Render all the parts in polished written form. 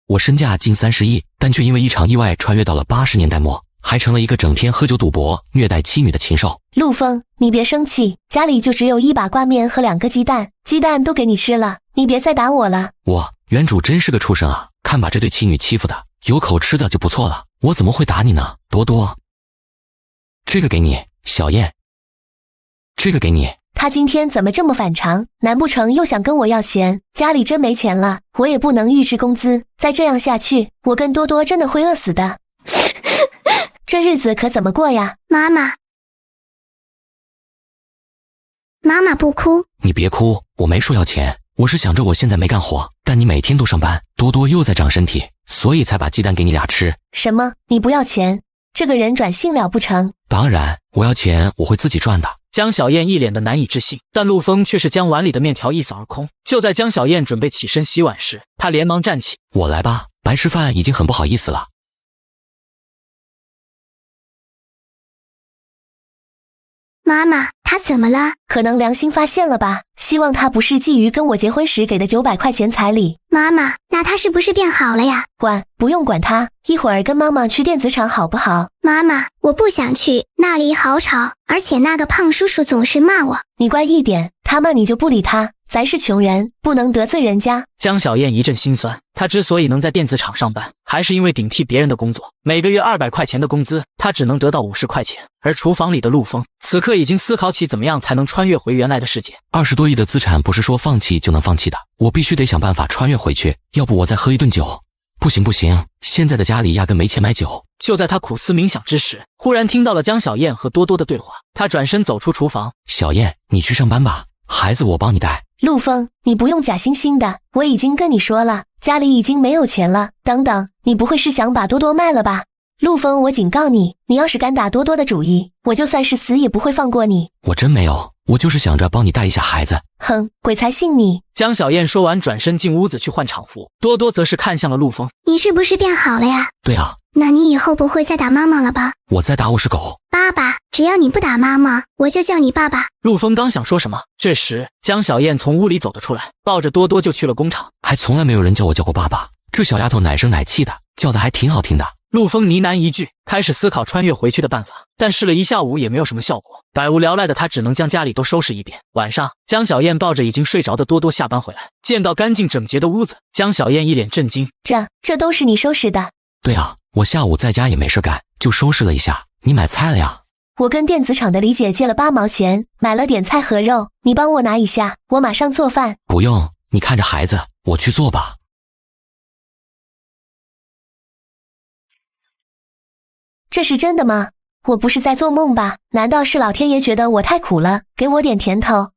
我身价近30亿，但却因为一场意外穿越到了80年代末，还成了一个整天喝酒赌博、虐待妻女的禽兽。陆枫，你别生气，家里就只有1把挂面和2个鸡蛋，鸡蛋都给你吃了，你别再打我了。原主真是个畜生啊！看把这对妻女欺负的，有口吃的就不错了，我怎么会打你呢？多多，这个给你，小燕，这个给你。他今天怎么这么反常？难不成又想跟我要钱？家里真没钱了，我也不能预支工资，再这样下去，我跟多多真的会饿死的。这日子可怎么过呀？妈妈不哭。你别哭，我没说要钱，我是想着我现在没干活，但你每天都上班，多多又在长身体，所以才把鸡蛋给你俩吃。什么？你不要钱？这个人转性了不成？当然，我要钱我会自己赚的。江小燕一脸的难以置信，但陆枫却是将碗里的面条一扫而空。就在江小燕准备起身洗碗时，他连忙站起：“我来吧，白吃饭已经很不好意思了。”妈妈，他怎么了？可能良心发现了吧，希望他不是觊觎跟我结婚时给的900块钱彩礼。妈妈，那他是不是变好了呀？不用管他，一会儿跟妈妈去电子厂好不好？妈妈，我不想去，那里好吵，而且那个胖叔叔总是骂我。你乖一点，他骂你就不理他，咱是穷人，不能得罪人家。江小燕一阵心酸，她之所以能在电子厂上班，还是因为顶替别人的工作。每个月200块钱的工资，她只能得到50块钱。而厨房里的陆枫，此刻已经思考起怎么样才能穿越回原来的世界。20多亿的资产不是说放弃就能放弃的，我必须得想办法穿越回去，要不我再喝一顿酒。不行，现在的家里压根没钱买酒。就在他苦思冥想之时，忽然听到了江小燕和多多的对话。他转身走出厨房：“小燕，你去上班吧，孩子我帮你带。”陆枫，你不用假惺惺的，我已经跟你说了，家里已经没有钱了。等等，你不会是想把多多卖了吧？陆枫，我警告你，你要是敢打多多的主意，我就算是死也不会放过你。我真没有，我就是想着帮你带一下孩子。哼，鬼才信你！江小燕说完，转身进屋子去换厂服。多多则是看向了陆枫：“你是不是变好了呀？”“对啊。”“那你以后不会再打妈妈了吧？”“我再打我是狗。”“爸爸，只要你不打妈妈，我就叫你爸爸。”陆枫刚想说什么，这时江小燕从屋里走了出来，抱着多多就去了工厂。还从来没有人叫我叫过爸爸，这小丫头奶声奶气的，叫的还挺好听的。陆枫呢喃一句，开始思考穿越回去的办法，但试了一下午也没有什么效果。百无聊赖的他只能将家里都收拾一遍。晚上，江小燕抱着已经睡着的多多下班回来，见到干净整洁的屋子，江小燕一脸震惊：“这都是你收拾的？”“对啊，我下午在家也没事干，就收拾了一下。你买菜了呀？”“我跟电子厂的李姐借了8毛钱，买了点菜和肉，你帮我拿一下，我马上做饭。”“不用，你看着孩子，我去做吧。”“这是真的吗？我不是在做梦吧？难道是老天爷觉得我太苦了，给我点甜头？”“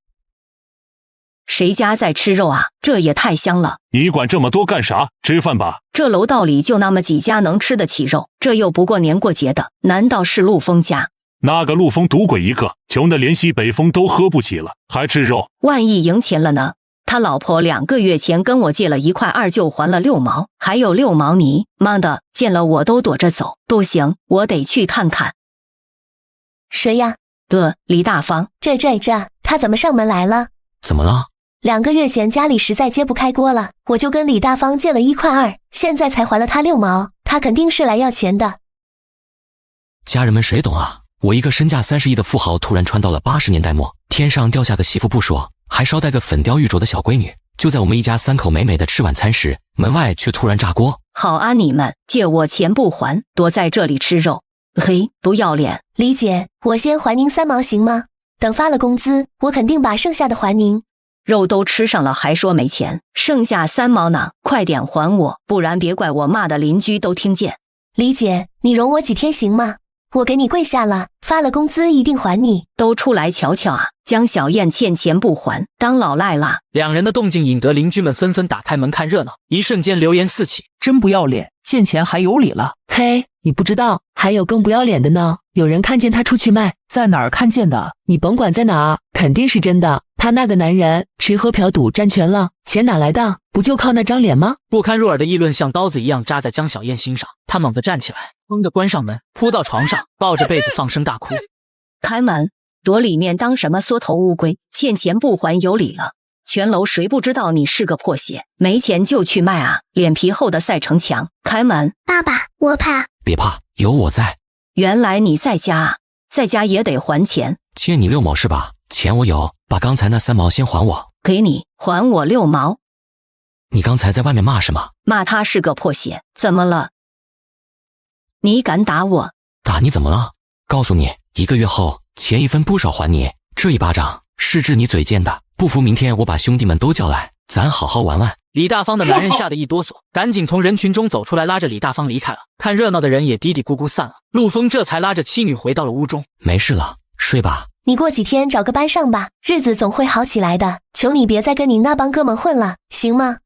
谁家在吃肉啊？这也太香了！”“你管这么多干啥？吃饭吧。”“这楼道里就那么几家能吃得起肉，这又不过年过节的，难道是陆枫家？”“那个陆枫赌鬼一个，穷的连西北风都喝不起了，还吃肉？万一赢钱了呢？他老婆2个月前跟我借了1块2，就还了6毛，还有6毛泥。妈的，见了我都躲着走。不行，我得去看看。”“谁呀？”“李大方。”“这，他怎么上门来了？”“怎么了？2个月前家里实在揭不开锅了，我就跟李大方借了1块2，现在才还了他6毛，他肯定是来要钱的。”“家人们谁懂啊？我一个身价30亿的富豪突然穿到了80年代末，天上掉下个媳妇不说，还捎带个粉雕玉琢的小闺女。就在我们一家3口美美的吃晚餐时，门外却突然炸锅。好啊，你们借我钱不还，躲在这里吃肉，嘿，不要脸！”“李姐，我先还您3毛行吗？等发了工资，我肯定把剩下的还您。”“肉都吃上了还说没钱，剩下3毛呢，快点还我，不然别怪我骂的邻居都听见。”“李姐，你容我几天行吗？我给你跪下了，发了工资一定还你。”“都出来瞧瞧啊，江小燕欠钱不还，当老赖啦！”两人的动静引得邻居们纷纷打开门看热闹，一瞬间流言四起。真不要脸，见钱还有理了。嘿，你不知道，还有更不要脸的呢。有人看见他出去卖，在哪儿看见的？你甭管在哪儿，肯定是真的。他那个男人吃喝嫖赌占全了，钱哪来的？不就靠那张脸吗？不堪入耳的议论像刀子一样扎在江小燕心上，她猛地站起来，砰地关上门，扑到床上，抱着被子放声大哭。开门，躲里面当什么缩头乌龟？欠钱不还有理了。全楼谁不知道你是个破鞋？没钱就去卖啊！脸皮厚的赛城墙。开门！爸爸，我怕。别怕，有我在。原来你在家啊，在家也得还钱。欠你6毛是吧？钱我有，把刚才那3毛先还我。给你，还我6毛。你刚才在外面骂什么？骂他是个破鞋，怎么了？你敢打我？打你怎么了？告诉你，1个月后钱1分不少还你。这一巴掌是治你嘴贱的，不服明天我把兄弟们都叫来，咱好好玩玩。李大方的男人吓得一哆嗦，赶紧从人群中走出来，拉着李大方离开了。看热闹的人也嘀嘀咕咕散了。陆枫这才拉着妻女回到了屋中。没事了，睡吧。你过几天找个班上吧，日子总会好起来的。求你别再跟你那帮哥们混了，行吗？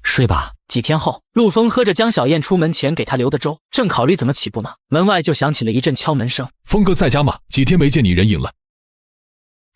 睡吧。几天后，陆枫喝着江小燕出门前给他留的粥，正考虑怎么起步呢，门外就响起了一阵敲门声。峰哥在家吗？几天没见你人影了。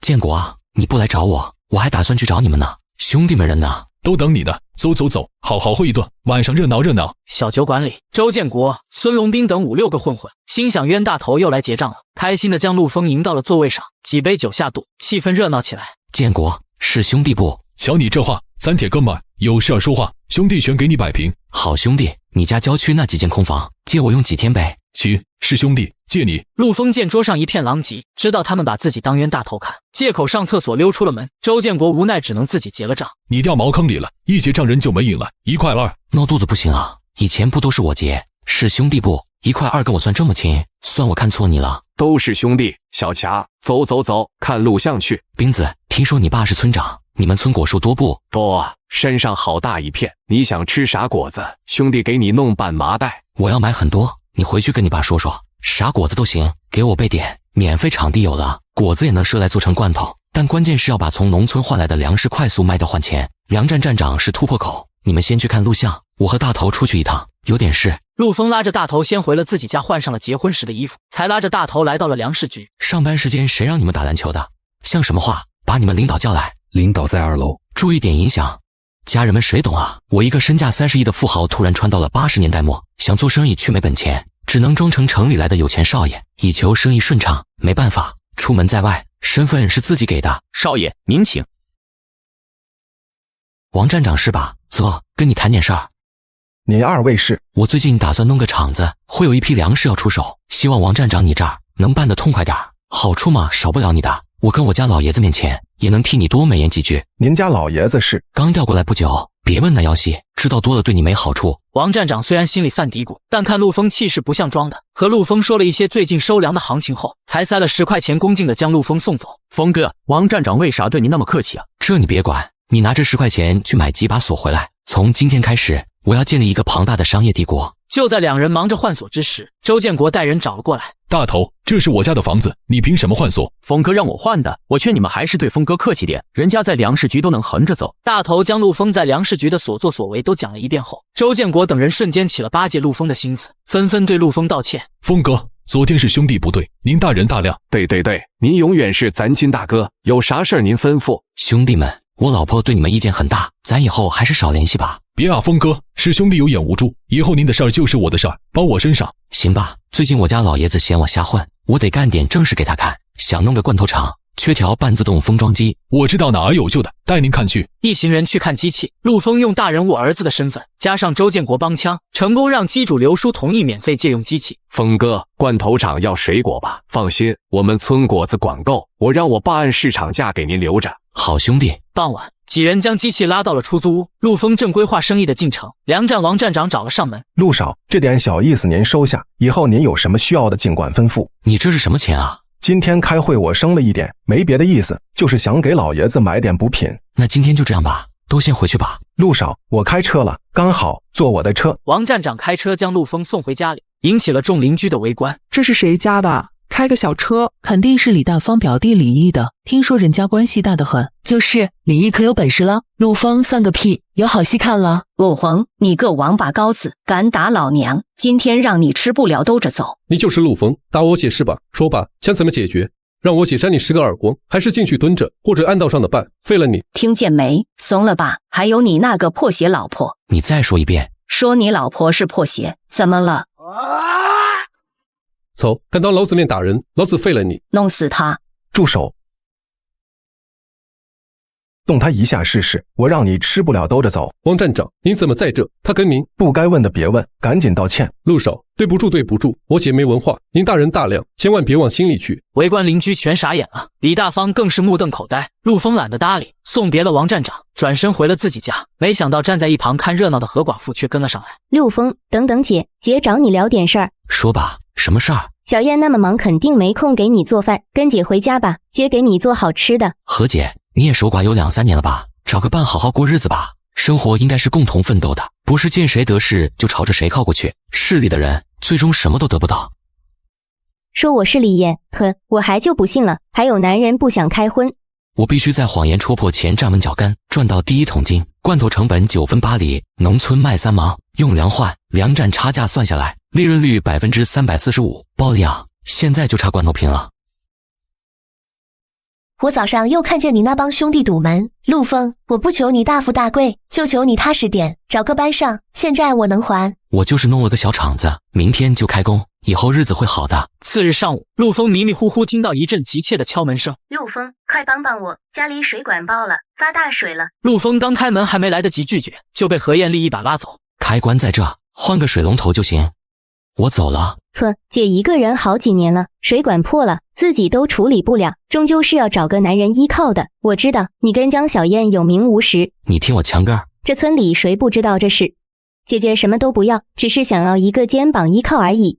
建国啊，你不来找我，我还打算去找你们呢。兄弟们人呢？都等你呢。走走走，好好喝一顿，晚上热闹热闹。小酒馆里，周建国、孙龙斌等5、6个混混心想冤大头又来结账了，开心的将陆枫迎到了座位上，几杯酒下肚，气氛热闹起来。建国，是兄弟不？瞧你这话，咱铁哥们有事儿说话，兄弟全给你摆平。好兄弟，你家郊区那几间空房借我用几天呗。行，是兄弟，借你。陆枫见桌上一片狼藉，知道他们把自己当冤大头看，借口上厕所溜出了门。周建国无奈只能自己结了账。你掉茅坑里了，一结账人就没影了，1块2。闹肚子不行啊，以前不都是我结？是兄弟不？1块2跟我算这么亲，算我看错你了。都是兄弟，小强，走走走，看录像去。斌子，听说你爸是村长，你们村果树多不？多，山上好大一片。你想吃啥果子？兄弟给你弄半麻袋。我要买很多，你回去跟你爸说说，啥果子都行，给我备点。免费场地有了，果子也能赊来做成罐头，但关键是要把从农村换来的粮食快速卖掉换钱。粮站站长是突破口，你们先去看录像，我和大头出去一趟，有点事。陆枫拉着大头先回了自己家，换上了结婚时的衣服，才拉着大头来到了粮食局。上班时间谁让你们打篮球的？像什么话？把你们领导叫来。领导在2楼。注意点影响。家人们谁懂啊？我一个身价30亿的富豪突然穿到了80年代末，想做生意却没本钱，只能装成城里来的有钱少爷，以求生意顺畅。没办法，出门在外，身份是自己给的。少爷，您请。王站长是吧？走，跟你谈点事儿。您2位是？我最近打算弄个厂子，会有一批粮食要出手，希望王站长你这儿能办得痛快点。好处嘛，少不了你的。我跟我家老爷子面前也能替你多美言几句。您家老爷子是？刚调过来不久，别问那妖戏，知道多了对你没好处。王站长虽然心里犯嘀咕，但看陆枫气势不像装的，和陆枫说了一些最近收粮的行情后，才塞了10块钱，恭敬地将陆枫送走。枫哥，王站长为啥对您那么客气啊？这你别管，你拿这10块钱去买几把锁回来。从今天开始，我要建立一个庞大的商业帝国。就在2人忙着换锁之时，周建国带人找了过来。大头，这是我家的房子，你凭什么换锁？峰哥让我换的，我劝你们还是对峰哥客气点，人家在粮食局都能横着走。大头将陆枫在粮食局的所作所为都讲了一遍后，周建国等人瞬间起了巴结陆枫的心思，纷纷对陆枫道歉。峰哥，昨天是兄弟不对，您大人大量。对，您永远是咱亲大哥，有啥事儿您吩咐。兄弟们，我老婆对你们意见很大，咱以后还是少联系吧。别啊，峰哥，是兄弟有眼无珠，以后您的事儿就是我的事儿，包我身上。行吧，最近我家老爷子嫌我瞎混，我得干点正事给他看，想弄个罐头厂，缺条半自动封装机。我知道哪儿有救的，带您看去。一行人去看机器，陆枫用大人物儿子的身份，加上周建国帮腔，成功让机主刘叔同意免费借用机器。峰哥，罐头厂要水果吧？放心，我们村果子管够，我让我爸按市场价给您留着。好兄弟。傍晚，几人将机器拉到了出租屋，陆枫正规划生意的进程。粮站王站长找了上门。陆少，这点小意思您收下，以后您有什么需要的尽管吩咐。你这是什么钱啊？今天开会我生了一点，没别的意思，就是想给老爷子买点补品。那今天就这样吧，都先回去吧。陆少，我开车了，刚好坐我的车。王站长开车将陆枫送回家里，引起了众邻居的围观。这是谁家的？开个小车，肯定是李大方表弟李毅的，听说人家关系大得很。就是李毅可有本事了，陆枫算个屁，有好戏看了。陆红，你个王八羔子，敢打老娘，今天让你吃不了兜着走。你就是陆枫，打我解释吧，说吧，想怎么解决？让我姐扇你10个耳光，还是进去蹲着，或者按道上的办，废了你。听见没？怂了吧？还有你那个破鞋老婆。你再说一遍。说你老婆是破鞋，怎么了？走，敢当老子面打人，老子废了你！弄死他！住手！动他一下试试，我让你吃不了兜着走。王站长，您怎么在这？他跟您不该问的别问，赶紧道歉。陆少，对不住，我姐没文化，您大人大量，千万别往心里去。围观邻居全傻眼了，李大方更是目瞪口呆。陆丰懒得搭理，送别了王站长，转身回了自己家。没想到站在一旁看热闹的何寡妇却跟了上来。陆丰，等等姐找你聊点事儿。说吧，什么事儿？小燕那么忙，肯定没空给你做饭，跟姐回家吧，姐给你做好吃的。何姐，你也守寡有2-3年了吧？找个伴好好过日子吧。生活应该是共同奋斗的，不是见谁得势就朝着谁靠过去。势利的人最终什么都得不到。说我是李艳，呵，我还就不信了，还有男人不想开荤。我必须在谎言戳破前站稳脚跟，赚到第一桶金。罐头成本9分8厘，农村卖3毛，用粮换，粮占差价算下来，利润率345%，包量。现在就差罐头瓶了。我早上又看见你那帮兄弟堵门，陆丰，我不求你大富大贵，就求你踏实点，找个班上，欠债我能还。我就是弄了个小厂子，明天就开工，以后日子会好的。次日上午，陆丰迷迷糊糊听到一阵急切的敲门声。陆丰，快帮帮我，家里水管爆了，发大水了。陆丰刚开门还没来得及拒绝，就被何艳丽一把拉走。开关在这，换个水龙头就行。我走了。姐一个人好几年了，水管破了，自己都处理不了，终究是要找个男人依靠的。我知道你跟江小燕有名无实，你听我墙根儿。这村里谁不知道这事？姐姐什么都不要，只是想要一个肩膀依靠而已。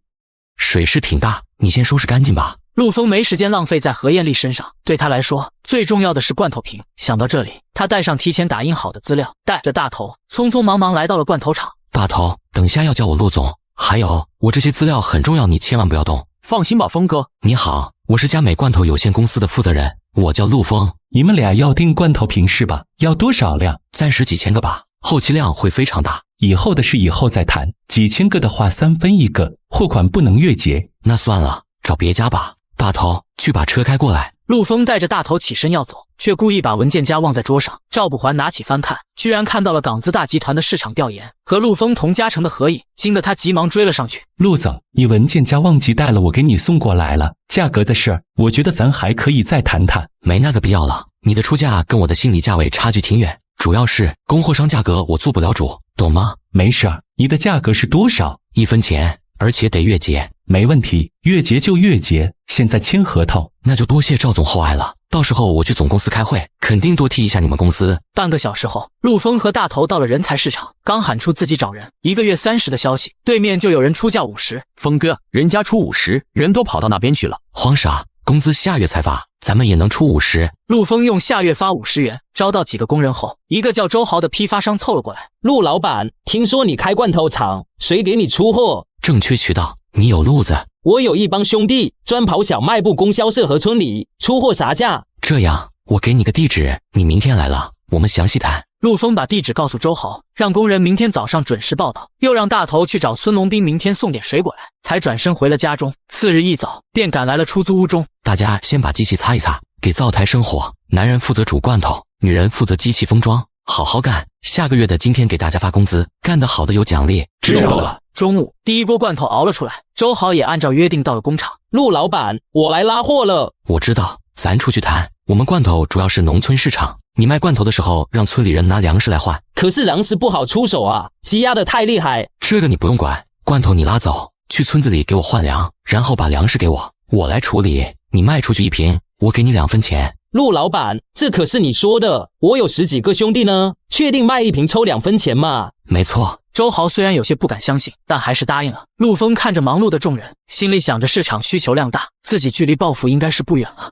水势挺大，你先收拾干净吧。陆丰没时间浪费在何艳丽身上，对他来说，最重要的是罐头瓶。想到这里，他带上提前打印好的资料，带着大头，匆匆忙忙来到了罐头厂。大头，等下要叫我陆总。还有，我这些资料很重要，你千万不要动。放心吧，峰哥。你好，我是佳美罐头有限公司的负责人，我叫陆丰。你们俩要订罐头瓶是吧？要多少量？暂时几千个吧，后期量会非常大。以后的事以后再谈，几千个的话3分1个，货款不能越结。那算了，找别家吧。大头，去把车开过来。陆丰带着大头起身要走，却故意把文件夹忘在桌上。赵不环拿起翻看，居然看到了港资大集团的市场调研和陆丰同嘉诚的合影，惊得他急忙追了上去。陆总，你文件夹忘记带了，我给你送过来了。价格的事，我觉得咱还可以再谈谈。没那个必要了，你的出价跟我的心理价位差距挺远，主要是供货商价格我做不了主，懂吗？没事儿，你的价格是多少？1分钱，而且得月结。没问题，月结就月结，现在签合同。那就多谢赵总厚爱了，到时候我去总公司开会，肯定多替一下你们公司。半个小时后，陆丰和大头到了人才市场，刚喊出自己找人，1个月30的消息，对面就有人出价50。峰哥，人家出50，人都跑到那边去了。慌啥？工资下月才发，咱们也能出50。陆丰用下月发50元招到几个工人后，一个叫周豪的批发商凑了过来。陆老板，听说你开罐头厂，谁给你出货？正缺渠道，你有路子。我有一帮兄弟专跑小卖部供销社和村里，出货啥价？这样，我给你个地址，你明天来了，我们详细谈。陆丰把地址告诉周豪，让工人明天早上准时报到，又让大头去找孙龙斌明天送点水果来，才转身回了家中。次日一早便赶来了出租屋中。大家先把机器擦一擦，给灶台生火，男人负责煮罐头，女人负责机器封装，好好干。下个月的今天给大家发工资，干得好的有奖励。知道了。中午，第一锅罐头熬了出来，周豪也按照约定到了工厂。陆老板，我来拉货了。我知道，咱出去谈。我们罐头主要是农村市场，你卖罐头的时候让村里人拿粮食来换。可是粮食不好出手啊，积压的太厉害。这个你不用管，罐头你拉走，去村子里给我换粮，然后把粮食给我，我来处理。你卖出去1瓶，我给你2分钱。陆老板，这可是你说的，我有10几个兄弟呢，确定卖1瓶抽2分钱吗？没错。周豪虽然有些不敢相信，但还是答应了。陆丰看着忙碌的众人，心里想着市场需求量大，自己距离暴富应该是不远了。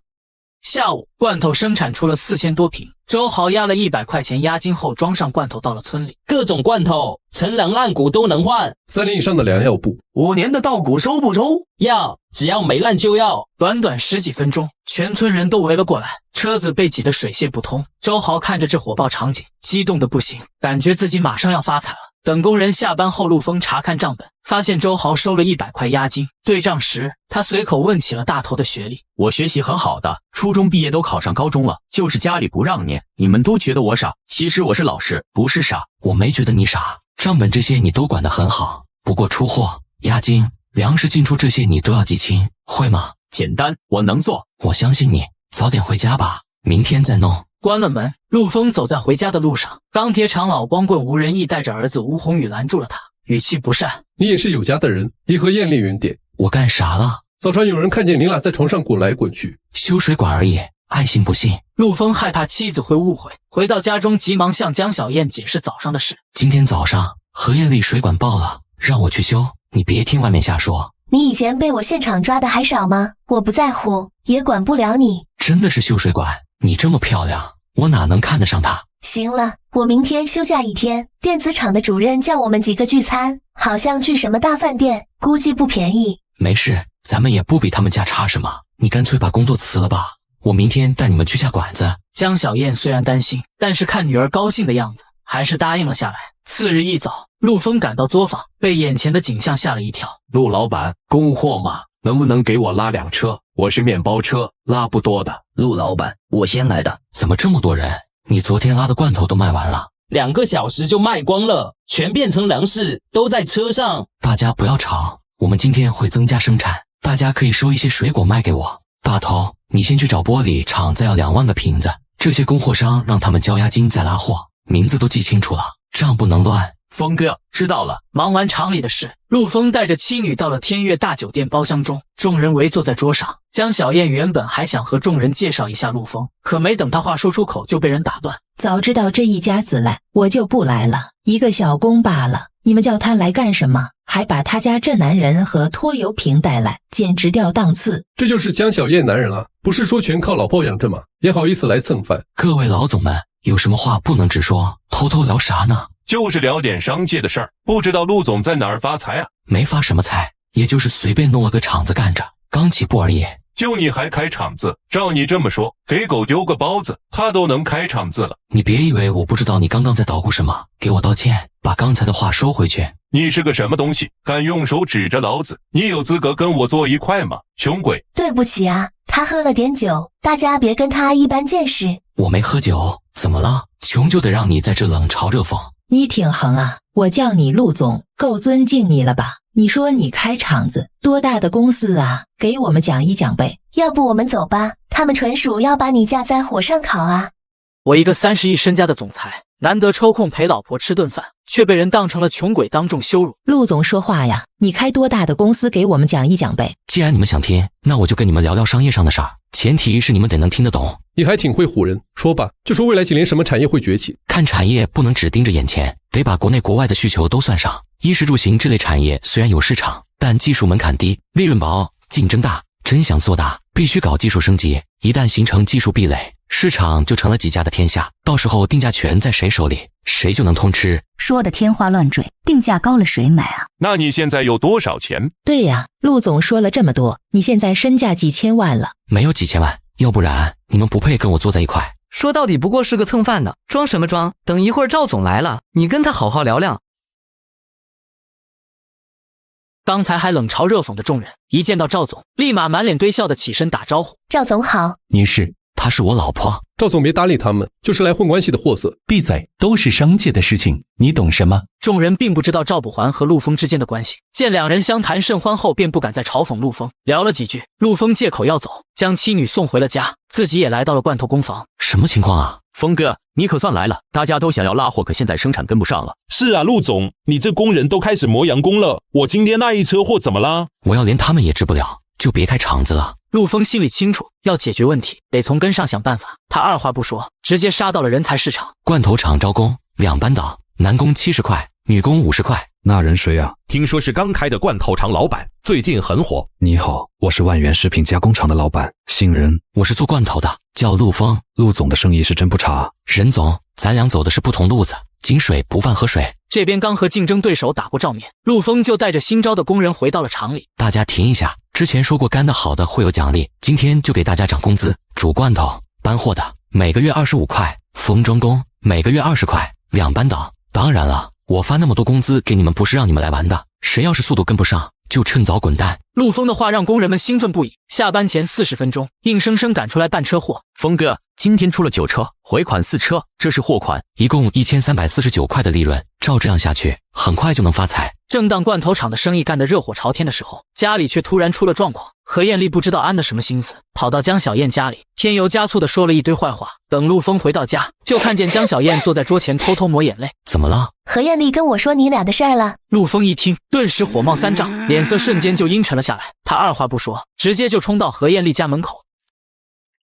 下午，罐头生产出了4000多瓶，周豪压了100块钱押金后，装上罐头到了村里。各种罐头，陈粮烂谷都能换，3年以上的粮要不？5年的稻谷收不收？要，只要没烂就要。短短10几分钟，全村人都围了过来，车子被挤得水泄不通。周豪看着这火爆场景，激动得不行，感觉自己马上要发财了。等工人下班后，陆丰查看账本，发现周豪收了100块押金。对账时，他随口问起了大头的学历。我学习很好的，初中毕业都考上高中了，就是家里不让念。你们都觉得我傻，其实我是老实，不是傻。我没觉得你傻，账本这些你都管得很好，不过出货、押金、粮食进出这些你都要记清，会吗？简单，我能做。我相信你，早点回家吧，明天再弄。关了门，陆枫走在回家的路上，钢铁厂老光棍吴仁义带着儿子吴宏宇拦住了他，语气不善：“你也是有家的人，离和艳丽远点。”我干啥了？早上有人看见你俩在床上滚来滚去，修水管而已，爱信不信。陆枫害怕妻子会误会，回到家中急忙向江小燕解释早上的事。今天早上何艳丽水管爆了，让我去修，你别听外面瞎说。你以前被我现场抓的还少吗？我不在乎，也管不了你。真的是修水管，你这么漂亮，我哪能看得上她？行了，我明天休假1天。电子厂的主任叫我们几个聚餐，好像去什么大饭店，估计不便宜。没事，咱们也不比他们家差什么，你干脆把工作辞了吧，我明天带你们去下馆子。江小燕虽然担心，但是看女儿高兴的样子，还是答应了下来。次日一早，陆枫赶到作坊，被眼前的景象吓了一跳。陆老板，供货吗？能不能给我拉2车？我是面包车，拉不多的。陆老板，我先来的。怎么这么多人？你昨天拉的罐头都卖完了？2个小时就卖光了，全变成粮食，都在车上。大家不要吵，我们今天会增加生产，大家可以收一些水果卖给我。大头，你先去找玻璃厂，再要2万个瓶子。这些供货商让他们交押金再拉货，名字都记清楚了，账不能乱。峰哥，知道了。忙完厂里的事，陆枫带着妻女到了天悦大酒店包厢中，众人围坐在桌上。江小燕原本还想和众人介绍一下陆枫，可没等她话说出口就被人打断。早知道这一家子来，我就不来了，一个小工罢了，你们叫他来干什么？还把他家这男人和拖油瓶带来，简直掉档次。这就是江小燕男人啊，不是说全靠老婆养着吗？也好意思来蹭饭。各位老总们，有什么话不能直说，偷偷聊啥呢？就是聊点商界的事儿，不知道陆总在哪儿发财啊？没发什么财，也就是随便弄了个厂子干着，刚起步而已。就你还开厂子？照你这么说，给狗丢个包子，他都能开厂子了。你别以为我不知道你刚刚在捣鼓什么，给我道歉，把刚才的话收回去。你是个什么东西，敢用手指着老子？你有资格跟我坐一块吗？穷鬼！对不起啊，他喝了点酒，大家别跟他一般见识。我没喝酒，怎么了？穷就得让你在这冷嘲热讽。你挺横啊，我叫你陆总，够尊敬你了吧？你说你开厂子，多大的公司啊？给我们讲一讲呗。要不我们走吧，他们纯属要把你架在火上烤啊。我一个30亿身家的总裁，难得抽空陪老婆吃顿饭，却被人当成了穷鬼，当众羞辱。陆总说话呀，你开多大的公司，给我们讲一讲呗。既然你们想听，那我就跟你们聊聊商业上的事儿，前提是你们得能听得懂。你还挺会唬人，说吧，就说未来几年什么产业会崛起。看产业不能只盯着眼前，得把国内国外的需求都算上。衣食住行这类产业虽然有市场，但技术门槛低，利润薄，竞争大。真想做大，必须搞技术升级，一旦形成技术壁垒，市场就成了几家的天下，到时候定价权在谁手里，谁就能通吃。说的天花乱坠，定价高了谁买啊？那你现在有多少钱？对呀，陆总说了这么多，你现在身价几千万了？没有几千万，要不然你们不配跟我坐在一块。说到底不过是个蹭饭的，装什么装？等一会儿赵总来了，你跟他好好聊聊。刚才还冷嘲热讽的众人，一见到赵总，立马满脸堆笑的起身打招呼。赵总好。你是？她是我老婆。赵总别搭理他们，就是来混关系的货色。闭嘴，都是商界的事情，你懂什么？众人并不知道赵补环和陆枫之间的关系，见两人相谈甚欢后，便不敢再嘲讽陆枫。聊了几句，陆枫借口要走，将妻女送回了家，自己也来到了罐头工坊。什么情况啊？峰哥，你可算来了，大家都想要拉货，可现在生产跟不上了。是啊，陆总，你这工人都开始磨洋工了，我今天那一车货怎么啦？我要连他们也治不了，就别开厂子了。陆枫心里清楚，要解决问题，得从根上想办法。他二话不说，直接杀到了人才市场。罐头厂招工，2班倒，男工70块，女工50块。那人谁啊？听说是刚开的罐头厂老板，最近很火。你好，我是万源食品加工厂的老板，姓任。我是做罐头的，叫陆枫。陆总的生意是真不差。任总，咱俩走的是不同路子，井水不犯河水。这边刚和竞争对手打过照面，陆枫就带着新招的工人回到了厂里。大家停一下，之前说过干得好的会有奖励，今天就给大家涨工资。煮罐头、搬货的每个月25块，封装工每个月20块，2班倒。当然了，我发那么多工资给你们，不是让你们来玩的。谁要是速度跟不上，就趁早滚蛋。陆枫的话让工人们兴奋不已，下班前40分钟，硬生生赶出来办车货。峰哥，今天出了9车，回款4车，这是货款，一共1349块的利润。照这样下去，很快就能发财。正当罐头厂的生意干得热火朝天的时候，家里却突然出了状况。何艳丽不知道安的什么心思，跑到江小燕家里，添油加醋的说了一堆坏话。等陆枫回到家，就看见江小燕坐在桌前偷偷抹眼泪。怎么了？何艳丽跟我说你俩的事儿了。陆枫一听，顿时火冒三丈，脸色瞬间就阴沉了下来。他二话不说，直接就冲到何艳丽家门口。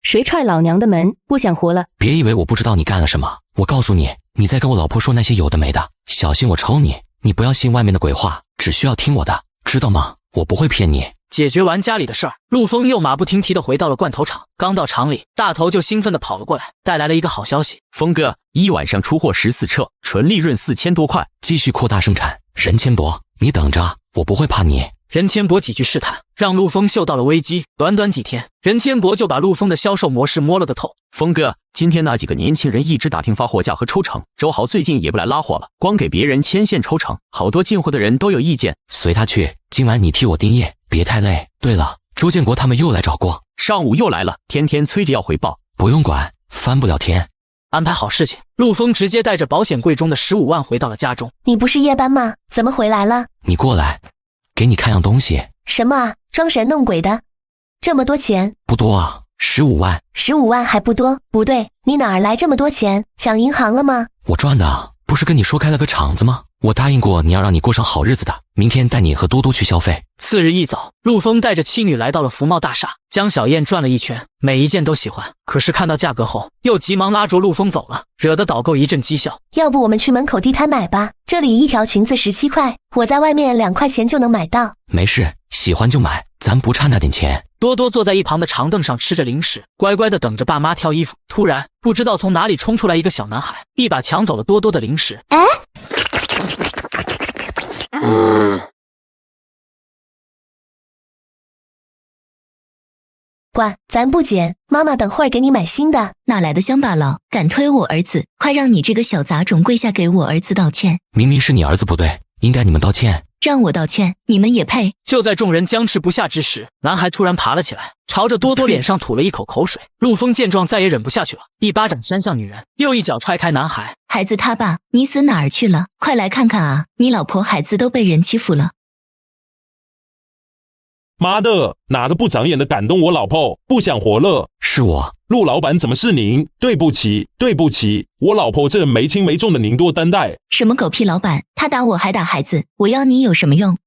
谁踹老娘的门？不想活了？别以为我不知道你干了什么，我告诉你，你在跟我老婆说那些有的没的，小心我抽你！你不要信外面的鬼话，只需要听我的，知道吗？我不会骗你。解决完家里的事儿，陆枫又马不停蹄地回到了罐头厂。刚到厂里，大头就兴奋地跑了过来，带来了一个好消息。峰哥，一晚上出货14车，纯利润4000多块，继续扩大生产。任千博，你等着，我不会怕你。任千博几句试探，让陆枫嗅到了危机。短短几天，任千博就把陆枫的销售模式摸了个透。峰哥，今天那几个年轻人一直打听发货价和抽成，周豪最近也不来拉货了，光给别人牵线抽成，好多进货的人都有意见。随他去，今晚你替我盯业，别太累。对了，周建国他们又来找过，上午又来了，天天催着要回报。不用管，翻不了天。安排好事情，陆枫直接带着保险柜中的15万回到了家中。你不是夜班吗？怎么回来了？你过来，给你看样东西。什么啊？装神弄鬼的？这么多钱？不多啊，15万。15万还不多？不对，你哪儿来这么多钱？抢银行了吗？我赚的，不是跟你说开了个厂子吗？我答应过你要让你过上好日子的，明天带你和多多去消费。次日一早，陆枫带着妻女来到了福茂大厦。江小燕转了一圈，每一件都喜欢，可是看到价格后，又急忙拉着陆枫走了，惹得导购一阵讥笑。要不我们去门口地摊买吧，这里一条裙子17块，我在外面2块钱就能买到。没事，喜欢就买，咱不差那点钱。多多坐在一旁的长凳上吃着零食，乖乖的等着爸妈挑衣服。突然，不知道从哪里冲出来一个小男孩，一把抢走了多多的零食。乖，咱不捡，妈妈等会儿给你买新的。哪来的乡巴佬，敢推我儿子？快让你这个小杂种跪下给我儿子道歉！明明是你儿子不对，应该你们道歉。让我道歉，你们也配？就在众人僵持不下之时，男孩突然爬了起来，朝着多多脸上吐了一口口水。陆枫见状再也忍不下去了，一巴掌扇向女人，又一脚踹开男孩。孩子他爸，你死哪儿去了？快来看看啊，你老婆孩子都被人欺负了。妈的，哪个不长眼的感动我老婆，不想活了？是我。陆老板怎么是您？对不起，对不起，我老婆这人没轻没重的，您多担待。什么狗屁老板，他打我还打孩子，我要你有什么用？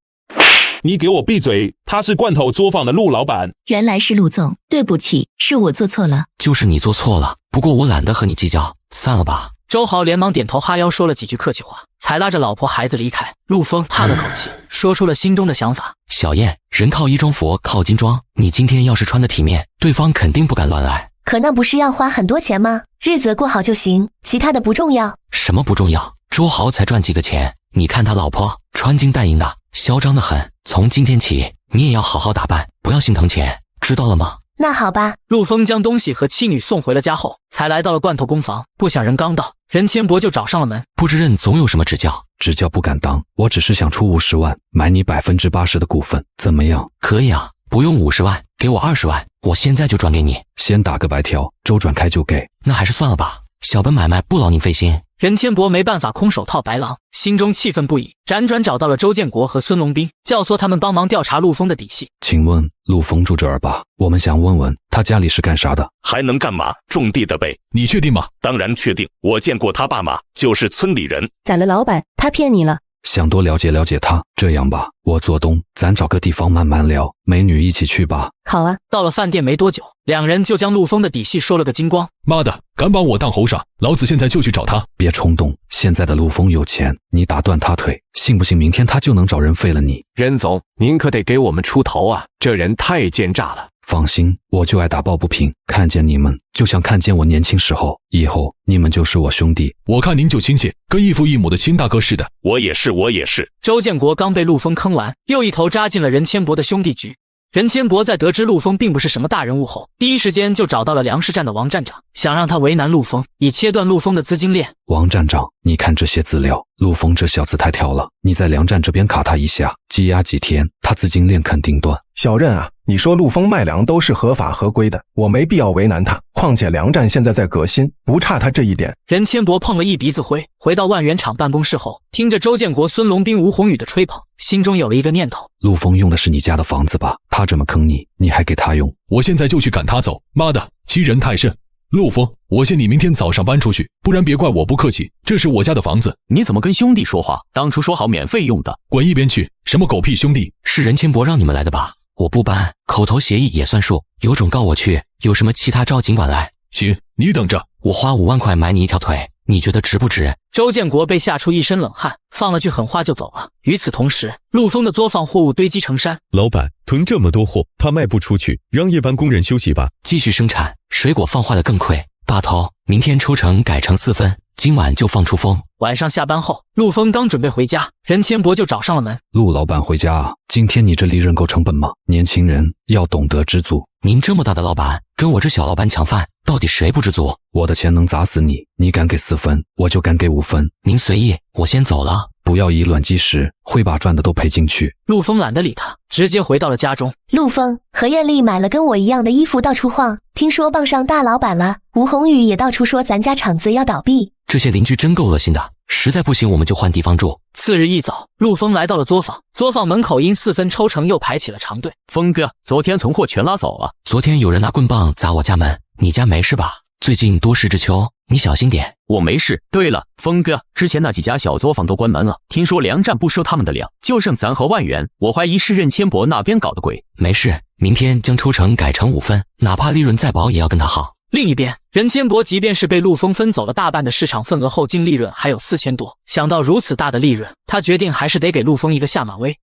你给我闭嘴！他是罐头作坊的陆老板。原来是陆总，对不起，是我做错了。就是你做错了，不过我懒得和你计较，散了吧。周豪连忙点头哈腰说了几句客气话，才拉着老婆孩子离开。陆枫叹了口气，说出了心中的想法。小燕，人靠衣装，佛靠金装，你今天要是穿的体面，对方肯定不敢乱来。可那不是要花很多钱吗？日子过好就行，其他的不重要。什么不重要？周豪才赚几个钱，你看他老婆穿金戴银的，嚣张的很。从今天起，你也要好好打扮，不要心疼钱，知道了吗？那好吧。陆枫将东西和妻女送回了家后，才来到了罐头工坊。不想人刚到，任千博就找上了门。不知任总有什么指教？指教不敢当，我只是想出50万买你80%的股份，怎么样？可以啊，不用50万，给我20万，我现在就转给你。先打个白条，周转开就给。那还是算了吧，小本买卖不劳您费心。任千博没办法空手套白狼，心中气愤不已，辗转找到了周建国和孙龙斌，教唆他们帮忙调查陆枫的底细。请问陆枫住这儿吧？我们想问问他家里是干啥的？还能干嘛？种地的呗。你确定吗？当然确定，我见过他爸妈，就是村里人。宰了老板，他骗你了。想多了解了解他。这样吧，我做东，咱找个地方慢慢聊，美女一起去吧。好啊。到了饭店没多久，两人就将陆枫的底细说了个精光。妈的，敢把我当猴傻，老子现在就去找他。别冲动，现在的陆枫有钱，你打断他腿，信不信明天他就能找人废了你？任总，您可得给我们出头啊，这人太奸诈了。放心，我就爱打抱不平，看见你们就像看见我年轻时候，以后你们就是我兄弟。我看您就亲切，跟异父异母的亲大哥似的。我也是，我也是。周建国刚被陆枫坑完，又一头扎进了任千博的兄弟局。任千博在得知陆枫并不是什么大人物后，第一时间就找到了粮食站的王站长，想让他为难陆枫，以切断陆枫的资金链。王站长，你看这些资料，陆枫这小子太挑了，你在粮站这边卡他一下，积压几天，他资金链肯定断。小任啊，你说陆丰卖粮都是合法合规的，我没必要为难他。况且粮站现在在革新，不差他这一点。任千博碰了一鼻子灰，回到万源厂办公室后，听着周建国、孙龙斌、吴宏宇的吹捧，心中有了一个念头：陆丰用的是你家的房子吧？他这么坑你，你还给他用？我现在就去赶他走！妈的，欺人太甚！陆丰，我限你明天早上搬出去，不然别怪我不客气。这是我家的房子。你怎么跟兄弟说话？当初说好免费用的。滚一边去！什么狗屁兄弟？是任千博让你们来的吧？我不搬，口头协议也算数。有种告我去，有什么其他招尽管来。行，你等着。我花5万块买你一条腿，你觉得值不值？周建国被吓出一身冷汗，放了句狠话就走了。与此同时，陆丰的作坊货物堆积成山。老板，囤这么多货，怕卖不出去，让夜班工人休息吧。继续生产，水果放坏了更亏。大头，明天抽成改成4分，今晚就放出风。晚上下班后，陆丰刚准备回家，任千博就找上了门。陆老板回家啊？今天你这利润够成本吗？年轻人要懂得知足。您这么大的老板，跟我这小老板抢饭，到底谁不知足？我的钱能砸死你，你敢给4分，我就敢给5分。您随意，我先走了。不要以卵击石，会把赚的都赔进去。陆丰懒得理他，直接回到了家中。陆丰，何艳丽买了跟我一样的衣服到处晃，听说傍上大老板了。吴宏宇也到处说咱家厂子要倒闭。这些邻居真够恶心的，实在不行我们就换地方住。次日一早，陆丰来到了作坊，作坊门口因4分抽成又排起了长队。峰哥，昨天存货全拉走了。昨天有人拿棍棒砸我家门，你家没事吧？最近多事之秋，你小心点。我没事。对了，峰哥，之前那几家小作坊都关门了，听说粮站不收他们的粮，就剩咱和万源。我怀疑是任千博那边搞的鬼。没事，明天将抽成改成5分，哪怕利润再薄也要跟他耗。另一边，任千博即便是被陆丰分走了大半的市场份额后，净利润还有4000多。想到如此大的利润，他决定还是得给陆丰一个下马威。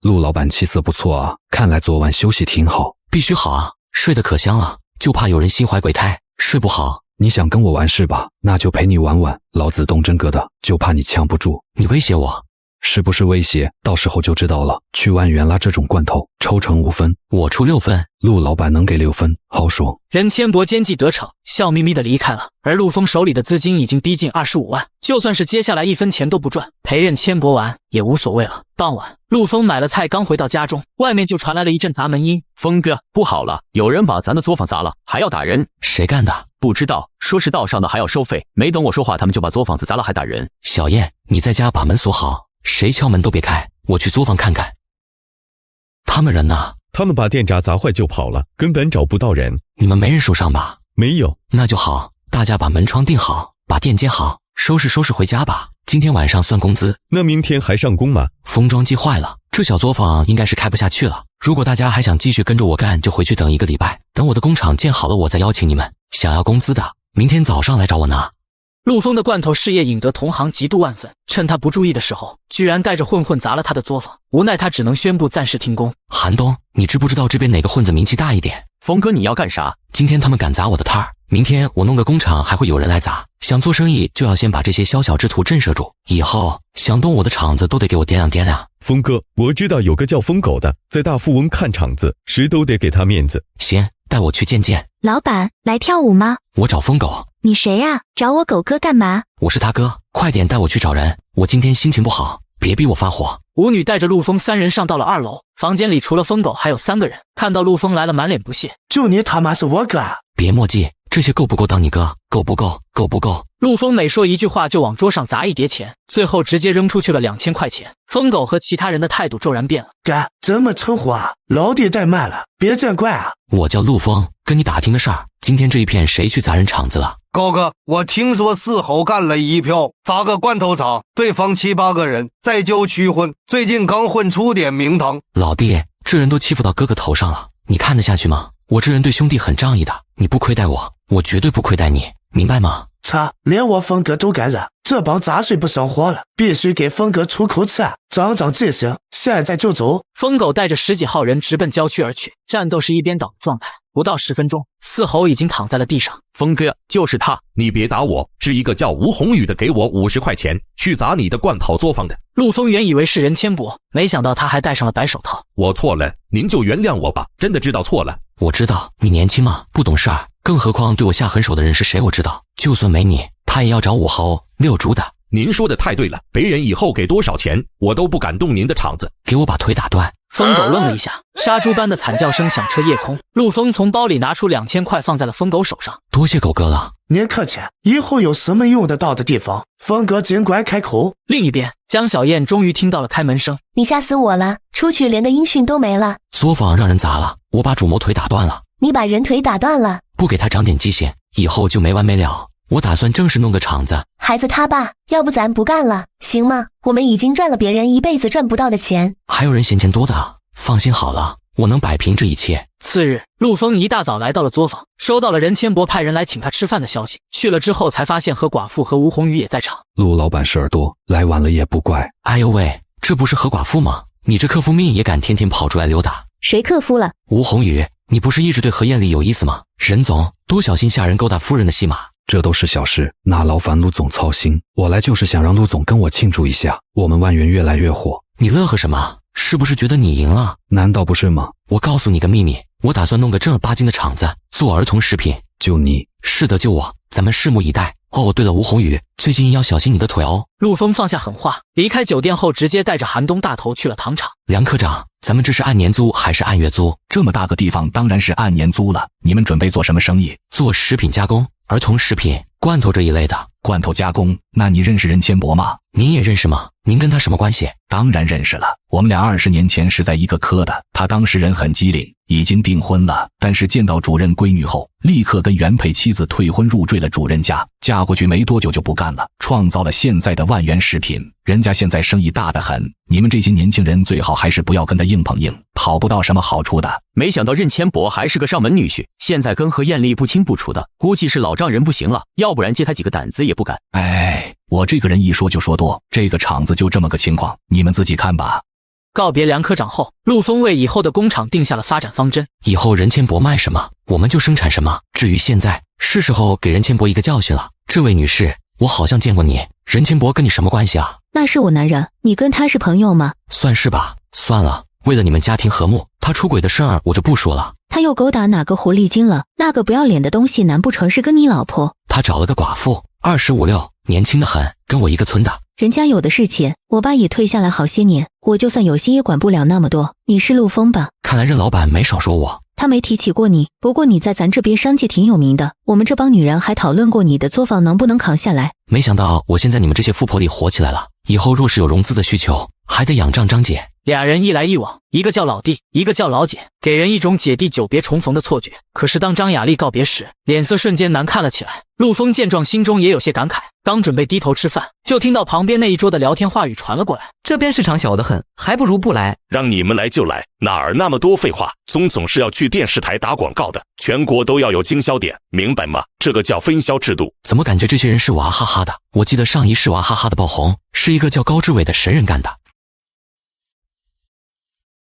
陆老板气色不错啊，看来昨晚休息挺好。必须好啊，睡得可香了，就怕有人心怀鬼胎，睡不好。你想跟我玩是吧？那就陪你玩玩，老子动真格的，就怕你呛不住。你威胁我？是不是威胁？到时候就知道了。去万源拉这种罐头，抽成5分，我出6分。陆老板能给6分，好爽。任千博奸计得逞，笑眯眯的离开了。而陆丰手里的资金已经逼近25万，就算是接下来1分钱都不赚，陪任千博玩也无所谓了。傍晚，陆丰买了菜，刚回到家中，外面就传来了一阵砸门音。峰哥，不好了，有人把咱的作坊砸了，还要打人。谁干的？不知道，说是道上的还要收费。没等我说话，他们就把作坊子砸了，还打人。小燕，你在家把门锁好，谁敲门都别开，我去作坊看看。他们人呢？他们把店闸砸坏就跑了，根本找不到人。你们没人受伤吧？没有。那就好，大家把门窗钉好，把店接好，收拾收拾回家吧。今天晚上算工资。那明天还上工吗？封装机坏了，这小作坊应该是开不下去了。如果大家还想继续跟着我干，就回去等1个礼拜，等我的工厂建好了，我再邀请你们。想要工资的，明天早上来找我拿。陆丰的罐头事业引得同行嫉妒万分，趁他不注意的时候，居然带着混混砸了他的作坊。无奈他只能宣布暂时停工。韩东，你知不知道这边哪个混子名气大一点？峰哥，你要干啥？今天他们敢砸我的摊儿，明天我弄个工厂还会有人来砸。想做生意就要先把这些宵小之徒震慑住，以后想动我的厂子都得给我掂量掂量。峰哥，我知道有个叫疯狗的，在大富翁看场子，谁都得给他面子。行，带我去见见。老板，来跳舞吗？我找疯狗。你谁呀？找我狗哥干嘛？我是他哥，快点带我去找人，我今天心情不好，别逼我发火。舞女带着陆丰3人上到了2楼，房间里除了疯狗还有3个人，看到陆丰来了，满脸不屑。就你他妈是我哥啊！别墨迹，这些够不够当你哥？够不够？够不够？陆丰每说一句话就往桌上砸1叠钱，最后直接扔出去了2000块钱。疯狗和其他人的态度骤然变了。哥，这么称呼啊？老弟怠慢了，别见怪啊。我叫陆丰，跟你打听个事儿，今天这一片谁去砸人厂子了？高哥，我听说四侯干了一票，砸个罐头厂，对方7、8个人，在旧区混，最近刚混出点名堂。老弟，这人都欺负到哥哥头上了，你看得下去吗？我这人对兄弟很仗义的，你不亏待我，我绝对不亏待你，明白吗？操，连我峰哥都敢惹，这帮杂碎不生活了，必须给峰哥出口气，长长记性，现在就走。疯狗带着10几号人直奔郊区而去，战斗是一边倒的状态。不到10分钟，四侯已经躺在了地上。峰哥，就是他，你别打我，是一个叫吴宏宇的给我50块钱去砸你的罐头作坊的。陆丰原以为是任千博，没想到他还戴上了白手套。我错了，您就原谅我吧，真的知道错了。我知道你年轻嘛，不懂事儿，更何况对我下狠手的人是谁我知道，就算没你，他也要找5侯6竹的。您说的太对了，别人以后给多少钱，我都不敢动您的场子。给我把腿打断！疯狗愣了一下，杀猪般的惨叫声响彻夜空。陆枫从包里拿出2000块放在了疯狗手上。多谢狗哥了。您客气，以后有什么用得到的地方，疯哥尽管开口。另一边，江小燕终于听到了开门声。你吓死我了，出去连个音讯都没了。作坊让人砸了，我把主谋腿打断了。你把人腿打断了？不给他长点记性，以后就没完没了。我打算正式弄个场子。孩子他爸，要不咱不干了，行吗？我们已经赚了别人一辈子赚不到的钱。还有人嫌钱多的，放心好了，我能摆平这一切。次日，陆枫一大早来到了作坊，收到了任千博派人来请他吃饭的消息。去了之后才发现何寡妇和吴红宇也在场。陆老板事儿多，来晚了也不怪。哎呦喂，这不是何寡妇吗？你这克夫命也敢天天跑出来溜达？谁克夫了？吴红宇，你不是一直对何艳丽有意思吗？任总，多小心下人勾搭夫人的戏码。这都是小事，那劳烦陆总操心。我来就是想让陆总跟我庆祝一下，我们万源越来越火。你乐呵什么？是不是觉得你赢了？难道不是吗？我告诉你个秘密，我打算弄个正儿八经的厂子，做儿童食品。就你？是的，就我。咱们拭目以待。哦，对了，吴红宇，最近要小心你的腿哦。陆枫放下狠话，离开酒店后直接带着韩东大头去了糖厂。梁科长，咱们这是按年租还是按月租？这么大个地方当然是按年租了。你们准备做什么生意？做食品加工，儿童食品、罐头这一类的。罐头加工？那你认识任千博吗？您也认识吗？您跟他什么关系？当然认识了，我们俩20年前是在一个科的。他当时人很机灵，已经订婚了，但是见到主任闺女后，立刻跟原配妻子退婚入赘了主任家，嫁过去没多久就不干了，创造了现在的万源食品。人家现在生意大得很，你们这些年轻人最好还是不要跟他硬碰硬，讨不到什么好处的。没想到任千博还是个上门女婿，现在跟何艳丽不清不楚的，估计是老丈人不行了，要不然借他几个胆子也不敢。哎，我这个人一说就说多，这个厂子就这么个情况，你们自己看吧。告别梁科长后，陆枫为以后的工厂定下了发展方针。以后任千博卖什么，我们就生产什么。至于现在，是时候给任千博一个教训了。这位女士，我好像见过你。任千博跟你什么关系啊？那是我男人，你跟他是朋友吗？算是吧。算了，为了你们家庭和睦，他出轨的事儿我就不说了。他又勾搭哪个狐狸精了？那个不要脸的东西，难不成是跟你老婆？他找了个寡妇，25、6，年轻的很，跟我一个村的。人家有的是钱，我爸也退下来好些年，我就算有心也管不了那么多。你是陆枫吧？看来任老板没少说我。他没提起过你，不过你在咱这边商界挺有名的，我们这帮女人还讨论过你的作坊能不能扛下来。没想到我现在你们这些富婆里火起来了，以后若是有融资的需求，还得仰仗张姐。俩人一来一往，一个叫老弟，一个叫老姐，给人一种姐弟久别重逢的错觉。可是当张雅丽告别时，脸色瞬间难看了起来。陆枫见状，心中也有些感慨，刚准备低头吃饭，就听到旁边那一桌的聊天话语传了过来。这边市场小得很，还不如不来。让你们来就来，哪儿那么多废话？总是要去电视台打广告的，全国都要有经销点，明白吗？这个叫分销制度。怎么感觉这些人是娃哈哈的？我记得上一世娃哈哈的爆红，是一个叫高志伟的神人干的。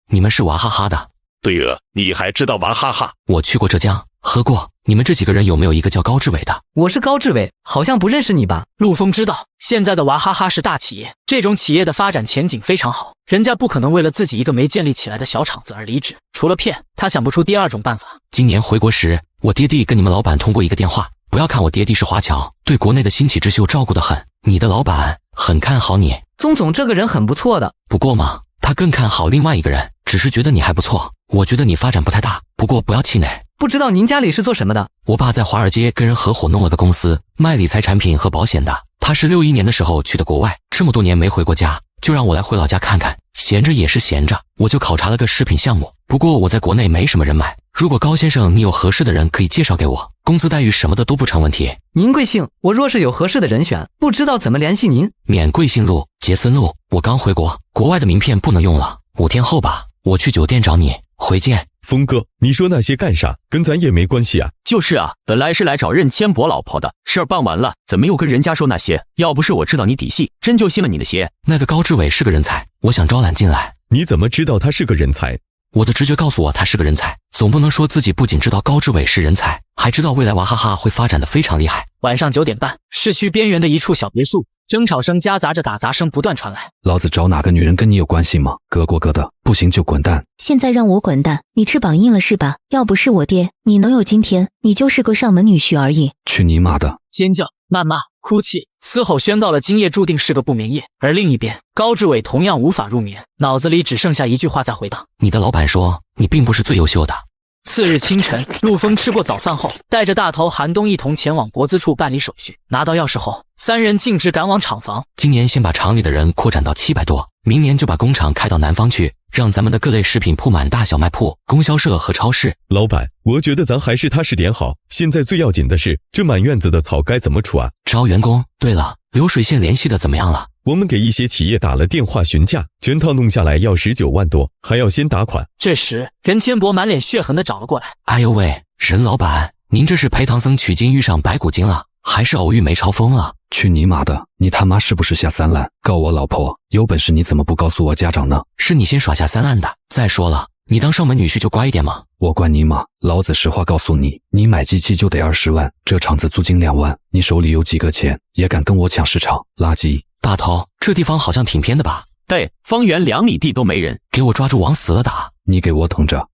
你们是娃哈哈的？对你还知道娃哈哈？我去过浙江，喝过。你们这几个人有没有一个叫高志伟的？我是高志伟，好像不认识你吧？陆枫知道，现在的娃哈哈是大企业，这种企业的发展前景非常好，人家不可能为了自己一个没建立起来的小厂子而离职，除了骗，他想不出第二种办法。今年回国时，我爹地跟你们老板通过一个电话，不要看我爹地是华侨，对国内的新起之秀照顾得很，你的老板很看好你。宗总这个人很不错的，不过嘛，他更看好另外一个人，只是觉得你还不错。我觉得你发展不太大，不过不要气馁。不知道您家里是做什么的？我爸在华尔街跟人合伙弄了个公司，卖理财产品和保险的。他是61年的时候去的国外，这么多年没回过家，就让我来回老家看看。闲着也是闲着，我就考察了个食品项目。不过我在国内没什么人脉，如果高先生你有合适的人可以介绍给我，工资待遇什么的都不成问题。您贵姓？我若是有合适的人选，不知道怎么联系您。免贵姓陆，杰森陆。我刚回国，国外的名片不能用了，5天后吧，我去酒店找你。回见。峰哥，你说那些干啥？跟咱也没关系啊。就是啊，本来是来找任千博老婆的，事儿办完了，怎么又跟人家说那些？要不是我知道你底细，真就信了你的邪。那个高志伟是个人才，我想招揽进来。你怎么知道他是个人才？我的直觉告诉我他是个人才，总不能说自己不仅知道高志伟是人才，还知道未来娃哈哈会发展的非常厉害。晚上9点半，市区边缘的一处小别墅，争吵声夹杂着打杂声不断传来。老子找哪个女人跟你有关系吗？各过各的，不行就滚蛋。现在让我滚蛋，你翅膀硬了是吧？要不是我爹，你能有今天？你就是个上门女婿而已。去你妈的！尖叫、谩骂、哭泣、嘶吼宣告了今夜注定是个不眠夜。而另一边，高志伟同样无法入眠，脑子里只剩下一句话在回荡：你的老板说你并不是最优秀的。次日清晨，陆枫吃过早饭后，带着大头韩东一同前往国资处办理手续。拿到钥匙后，三人径直赶往厂房。今年先把厂里的人扩展到700多，明年就把工厂开到南方去，让咱们的各类食品铺满大小卖铺、供销社和超市。老板，我觉得咱还是踏实点好。现在最要紧的是，这满院子的草该怎么除啊？招员工。对了，流水线联系的怎么样了？我们给一些企业打了电话询价，全套弄下来要19万多，还要先打款。这时，任千博满脸血痕地找了过来。哎呦喂，任老板，您这是陪唐僧取经遇上白骨精了，还是偶遇梅超风了？去你妈的！你他妈是不是下三滥？告我老婆！有本事你怎么不告诉我家长呢？是你先耍下三滥的。再说了，你当上门女婿就乖一点嘛。我管你妈！老子实话告诉你，你买机器就得20万，这厂子租金2万，你手里有几个钱，也敢跟我抢市场？垃圾！大头，这地方好像挺偏的吧？对，方圆2里地都没人。给我抓住往死了打！你给我等着。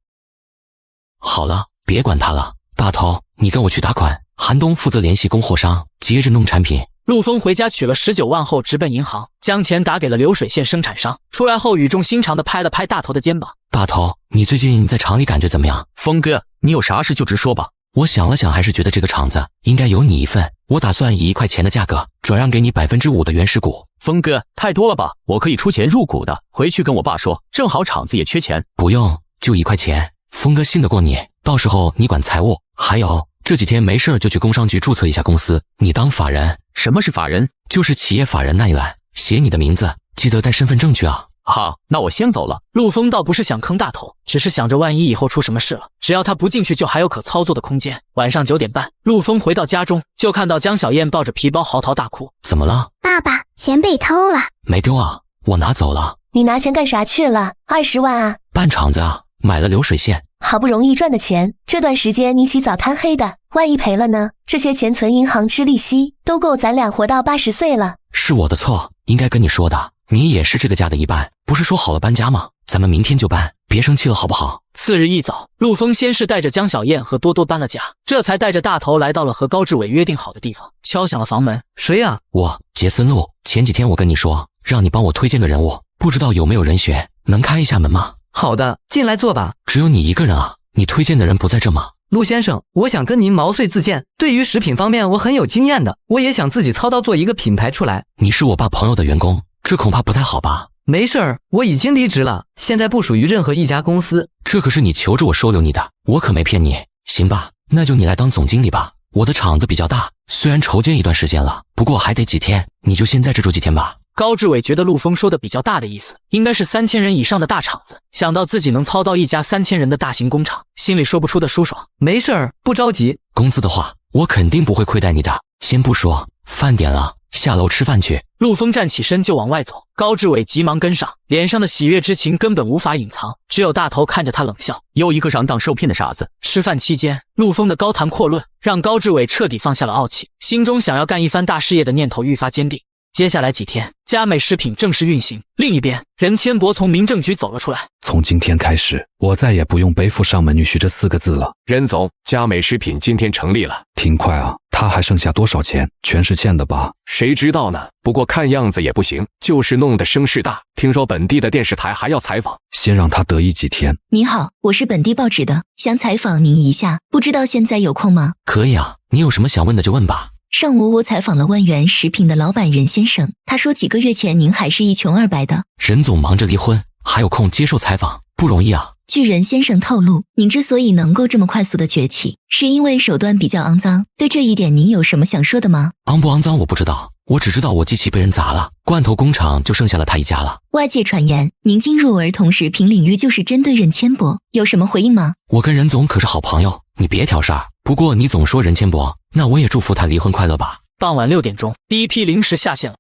好了，别管他了。大头，你跟我去打款，韩东负责联系供货商，接着弄产品。陆枫回家取了19万后，直奔银行，将钱打给了流水线生产商。出来后，语重心长地拍了拍大头的肩膀：“大头，你最近在厂里感觉怎么样？”峰哥，你有啥事就直说吧。我想了想，还是觉得这个厂子应该有你一份。我打算以1块钱的价格转让给你5%的原始股。峰哥，太多了吧？我可以出钱入股的，回去跟我爸说，正好厂子也缺钱。不用，就1块钱。峰哥信得过你，到时候你管财务。还有，这几天没事就去工商局注册一下公司，你当法人。什么是法人？就是企业法人那一栏，写你的名字，记得带身份证去啊。好，那我先走了。陆枫倒不是想坑大头，只是想着万一以后出什么事了，只要他不进去，就还有可操作的空间。晚上9点半，陆枫回到家中，就看到江小燕抱着皮包嚎啕大哭。怎么了？爸爸，钱被偷了。没丢啊，我拿走了。你拿钱干啥去了？20万啊？办厂子啊，买了流水线。好不容易赚的钱，这段时间你起早贪黑的，万一赔了呢？这些钱存银行吃利息，都够咱俩活到80岁了。是我的错，应该跟你说的。你也是这个家的一半，不是说好了搬家吗？咱们明天就搬，别生气了好不好？次日一早，陆枫先是带着江小燕和多多搬了家，这才带着大头来到了和高志伟约定好的地方，敲响了房门。谁呀？我，杰森路。前几天我跟你说，让你帮我推荐个人物，不知道有没有人选，能开一下门吗？好的，进来坐吧。只有你一个人啊？你推荐的人不在这吗？陆先生，我想跟您毛遂自荐，对于食品方面我很有经验的，我也想自己操刀做一个品牌出来。你是我爸朋友的员工，这恐怕不太好吧？没事儿，我已经离职了，现在不属于任何一家公司。这可是你求着我收留你的，我可没骗你。行吧，那就你来当总经理吧。我的厂子比较大，虽然筹建一段时间了，不过还得几天，你就先在这住几天吧。高志伟觉得陆枫说的比较大的意思，应该是3000人以上的大厂子。想到自己能操刀一家3000人的大型工厂，心里说不出的舒爽。没事儿，不着急。工资的话，我肯定不会亏待你的。先不说，饭点了，下楼吃饭去。陆枫站起身就往外走，高志伟急忙跟上，脸上的喜悦之情根本无法隐藏。只有大头看着他冷笑，又一个上当受骗的傻子。吃饭期间，陆枫的高谈阔论让高志伟彻底放下了傲气，心中想要干一番大事业的念头愈发坚定。接下来几天，佳美食品正式运行。另一边，任千博从民政局走了出来。从今天开始，我再也不用背负上门女婿这4个字了。任总，佳美食品今天成立了。挺快啊，他还剩下多少钱？全是欠的吧？谁知道呢？不过看样子也不行，就是弄得声势大。听说本地的电视台还要采访，先让他得意几天。您好，我是本地报纸的，想采访您一下，不知道现在有空吗？可以啊，你有什么想问的就问吧。上午我采访了万源食品的老板任先生，他说几个月前您还是一穷二白的。任总忙着离婚，还有空接受采访，不容易啊。据任先生透露，您之所以能够这么快速的崛起，是因为手段比较肮脏。对这一点您有什么想说的吗？肮不肮脏我不知道，我只知道我机器被人砸了，罐头工厂就剩下了他一家了。外界传言您进入儿童食品领域就是针对任千博，有什么回应吗？我跟任总可是好朋友，你别挑事儿。不过你总说任千博，那我也祝福他离婚快乐吧。傍晚6点钟，第一批零食下线了。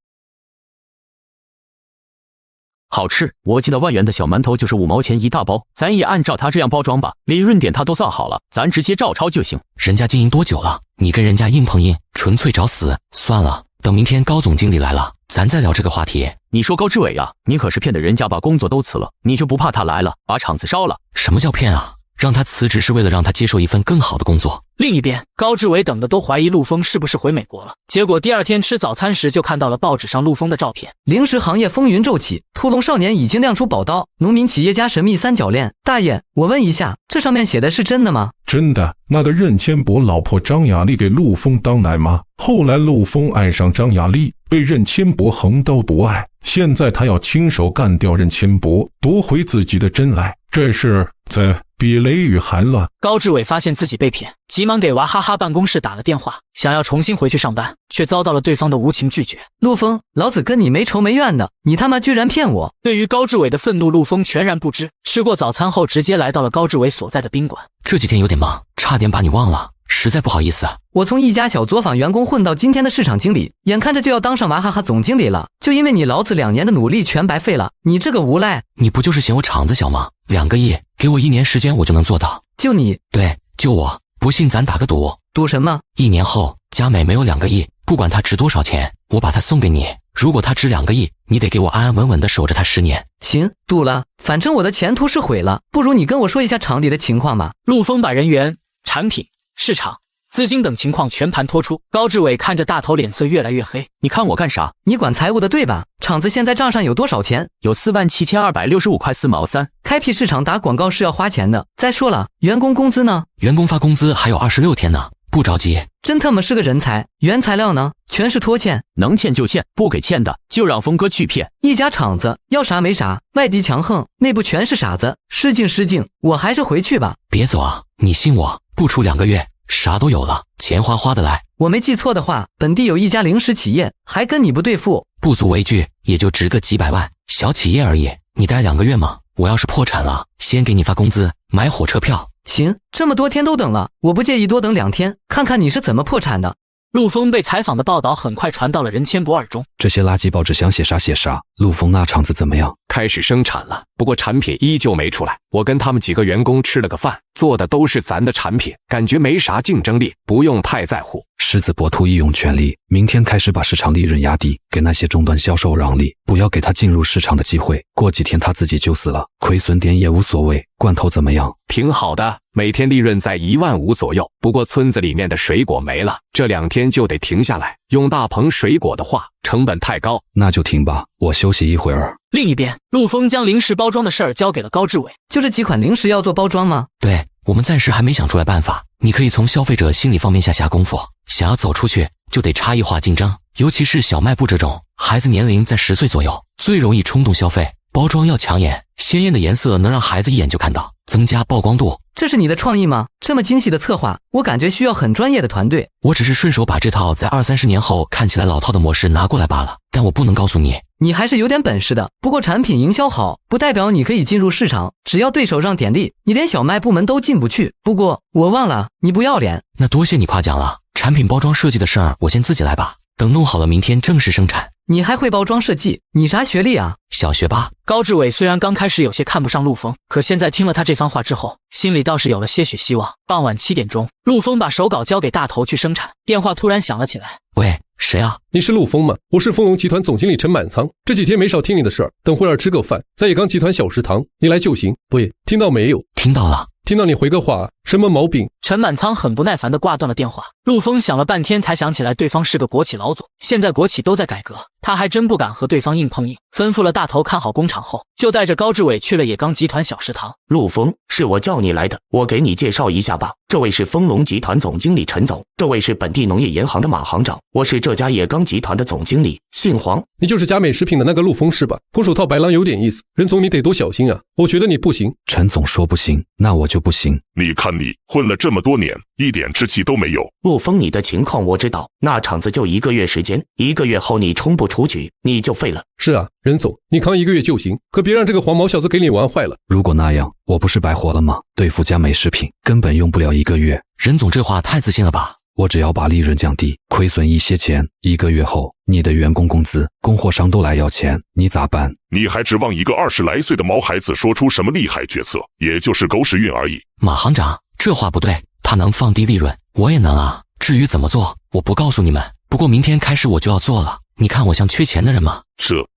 好吃，我记得万源的小馒头就是5毛钱一大包，咱也按照他这样包装吧，利润点他都算好了，咱直接照抄就行。人家经营多久了，你跟人家硬碰硬，纯粹找死。算了，等明天高总经理来了，咱再聊这个话题。你说高志伟啊，你可是骗得人家把工作都辞了，你就不怕他来了把厂子烧了？什么叫骗啊？让他辞职是为了让他接受一份更好的工作。另一边，高志伟等的都怀疑陆丰是不是回美国了。结果第二天吃早餐时就看到了报纸上陆丰的照片。零食行业风云骤起，屠龙少年已经亮出宝刀，农民企业家神秘三角恋。大爷，我问一下，这上面写的是真的吗？真的，那个任千博老婆张雅丽给陆丰当奶妈，后来陆丰爱上张雅丽，被任千博横刀夺爱，现在他要亲手干掉任千博，夺回自己的真爱，这是在比雷雨还乱。高志伟发现自己被骗，急忙给娃哈哈办公室打了电话，想要重新回去上班，却遭到了对方的无情拒绝。陆丰，老子跟你没仇没怨的，你他妈居然骗我！对于高志伟的愤怒，陆丰全然不知。吃过早餐后，直接来到了高志伟所在的宾馆。这几天有点忙，差点把你忘了，实在不好意思。我从一家小作坊员工混到今天的市场经理，眼看着就要当上娃哈哈总经理了，就因为你老子2年的努力全白费了，你这个无赖！你不就是嫌我厂子小吗？2个亿，给我1年时间我就能做到。就你？对，就我。不信咱打个赌。赌什么？1年后佳美没有2个亿，不管她值多少钱，我把她送给你。如果她值2个亿，你得给我安安稳稳的守着她10年。行，赌了，反正我的前途是毁了，不如你跟我说一下厂里的情况吧。陆丰把人员、产品、市场、资金等情况全盘托出。高志伟看着大头脸色越来越黑。你看我干啥？你管财务的对吧？厂子现在账上有多少钱？有47265块4毛3。开辟市场打广告是要花钱的。再说了，员工工资呢？员工发工资还有26天呢，不着急。真他妈是个人才。原材料呢？全是拖欠，能欠就欠，不给欠的就让峰哥去骗。一家厂子要啥没啥，外敌强横，内部全是傻子。失敬，我还是回去吧。别走啊，你信我，不出2个月啥都有了，钱花得来。我没记错的话，本地有一家零食企业，还跟你不对付。不足为惧，也就值个几百万，小企业而已。你待2个月吗？我要是破产了，先给你发工资，买火车票。行，这么多天都等了，我不介意多等2天，看看你是怎么破产的。陆丰被采访的报道很快传到了任千博耳中。这些垃圾报纸想写啥写啥。陆丰那厂子怎么样？开始生产了，不过产品依旧没出来。我跟他们几个员工吃了个饭，做的都是咱的产品，感觉没啥竞争力，不用太在乎。狮子博图一用全力，明天开始把市场利润压低，给那些终端销售让利，不要给他进入市场的机会。过几天他自己就死了，亏损点也无所谓。罐头怎么样？挺好的，每天利润在15000左右。不过村子里面的水果没了，这2天就得停下来。用大棚水果的话，成本太高。那就停吧，我休息一会儿。另一边，陆丰将零食包装的事儿交给了高志伟。就这几款零食要做包装吗？对，我们暂时还没想出来办法。你可以从消费者心理方面下功夫，想要走出去，就得差异化竞争，尤其是小卖部这种，孩子年龄在10岁左右，最容易冲动消费。包装要抢眼，鲜艳的颜色能让孩子一眼就看到，增加曝光度。这是你的创意吗？这么精细的策划，我感觉需要很专业的团队。我只是顺手把这套在20-30年后看起来老套的模式拿过来罢了，但我不能告诉你。你还是有点本事的，不过产品营销好，不代表你可以进入市场，只要对手让点力，你连小卖部门都进不去。不过我忘了，你不要脸。那多谢你夸奖了，产品包装设计的事儿我先自己来吧，等弄好了明天正式生产。你还会包装设计？你啥学历啊？小学吧。高志伟虽然刚开始有些看不上陆丰，可现在听了他这番话之后，心里倒是有了些许希望。傍晚7点钟，陆丰把手稿交给大头去生产，电话突然响了起来。喂，谁啊？你是陆丰吗？我是丰隆集团总经理陈满仓，这几天没少听你的事儿，等会儿吃个饭，在野钢集团小食堂，你来就行。喂，听到没有？听到了。听到你回个话，什么毛病？陈满仓很不耐烦地挂断了电话。陆丰想了半天才想起来对方是个国企老总，现在国企都在改革，他还真不敢和对方硬碰硬。吩咐了大头看好工厂后，就带着高志伟去了野钢集团小食堂。陆丰，是我叫你来的，我给你介绍一下吧。这位是丰隆集团总经理陈总，这位是本地农业银行的马行长，我是这家野钢集团的总经理，姓黄。你就是佳美食品的那个陆丰是吧？空手套白狼有点意思，任总你得多小心啊！我觉得你不行。陈总说不行，那我就不行。你看你混了这么多年，一点志气都没有。陆丰，你的情况我知道，那厂子就1个月时间，1个月后你冲不出去，你就废了。是啊，任总，你扛1个月就行，可别让这个黄毛小子给你玩坏了。如果那样，我不是白活了吗？对付佳美食品根本用不了1个月。任总这话太自信了吧？我只要把利润降低，亏损一些钱，1个月后，你的员工工资、供货商都来要钱，你咋办？你还指望一个20来岁的毛孩子说出什么厉害决策？也就是狗屎运而已。马行长，这话不对，他能放低利润，我也能啊。至于怎么做，我不告诉你们。不过明天开始我就要做了。你看我像缺钱的人吗？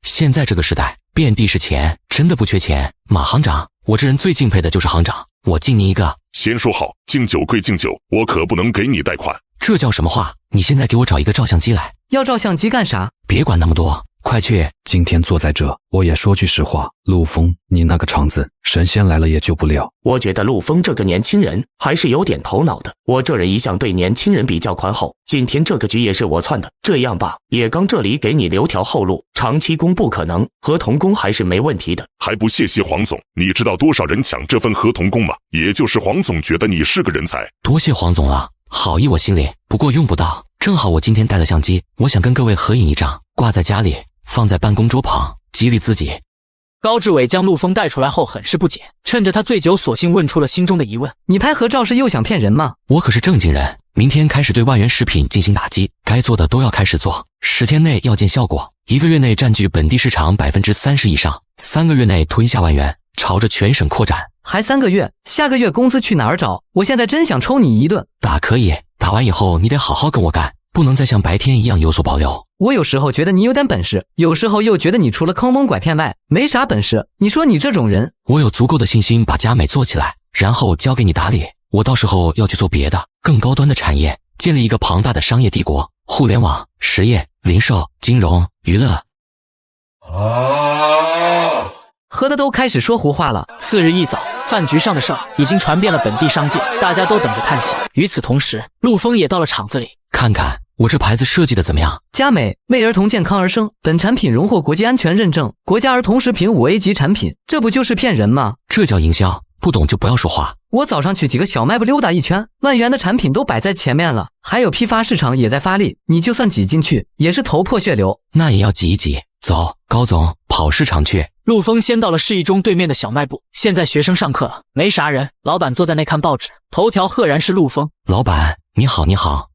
现在这个时代，遍地是钱，真的不缺钱。马行长，我这人最敬佩的就是行长，我敬您一个。先说好，敬酒归敬酒，我可不能给你贷款。这叫什么话？你现在给我找一个照相机来。要照相机干啥？别管那么多，快去。今天坐在这，我也说句实话，陆枫，你那个肠子，神仙来了也救不了。我觉得陆枫这个年轻人还是有点头脑的。我这人一向对年轻人比较宽厚，今天这个局也是我窜的。这样吧，野刚这里给你留条后路，长期工不可能，合同工还是没问题的。还不谢谢黄总，你知道多少人抢这份合同工吗？也就是黄总觉得你是个人才。多谢黄总了，好意我心领，不过用不到。正好我今天带了相机，我想跟各位合影一张，挂在家里，放在办公桌旁，激励自己。高志伟将陆枫带出来后很是不解，趁着他醉酒，索性问出了心中的疑问：你拍合照是又想骗人吗？我可是正经人，明天开始对万元食品进行打击，该做的都要开始做，10天内要见效果，1个月内占据本地市场30%以上，3个月内吞下万元，朝着全省扩展。还3个月，下个月工资去哪儿找？我现在真想抽你一顿。打可以，打完以后你得好好跟我干，不能再像白天一样有所保留。我有时候觉得你有点本事，有时候又觉得你除了坑蒙拐骗外没啥本事。你说你这种人，我有足够的信心把佳美做起来，然后交给你打理。我到时候要去做别的更高端的产业，建立一个庞大的商业帝国，互联网、实业、零售、金融、娱乐。喝的都开始说胡话了。次日一早，饭局上的事儿已经传遍了本地商界，大家都等着看戏。与此同时，陆枫也到了场子里，看看我这牌子设计的怎么样？佳美为儿童健康而生，本产品荣获国际安全认证，国家儿童食品5A 级产品，这不就是骗人吗？这叫营销，不懂就不要说话。我早上去几个小卖部溜达一圈，万元的产品都摆在前面了，还有批发市场也在发力，你就算挤进去，也是头破血流。那也要挤一挤。走，高总，跑市场去。陆枫先到了市一中对面的小卖部，现在学生上课了，没啥人。老板坐在那看报纸，头条赫然是陆枫。老板，你好，你好。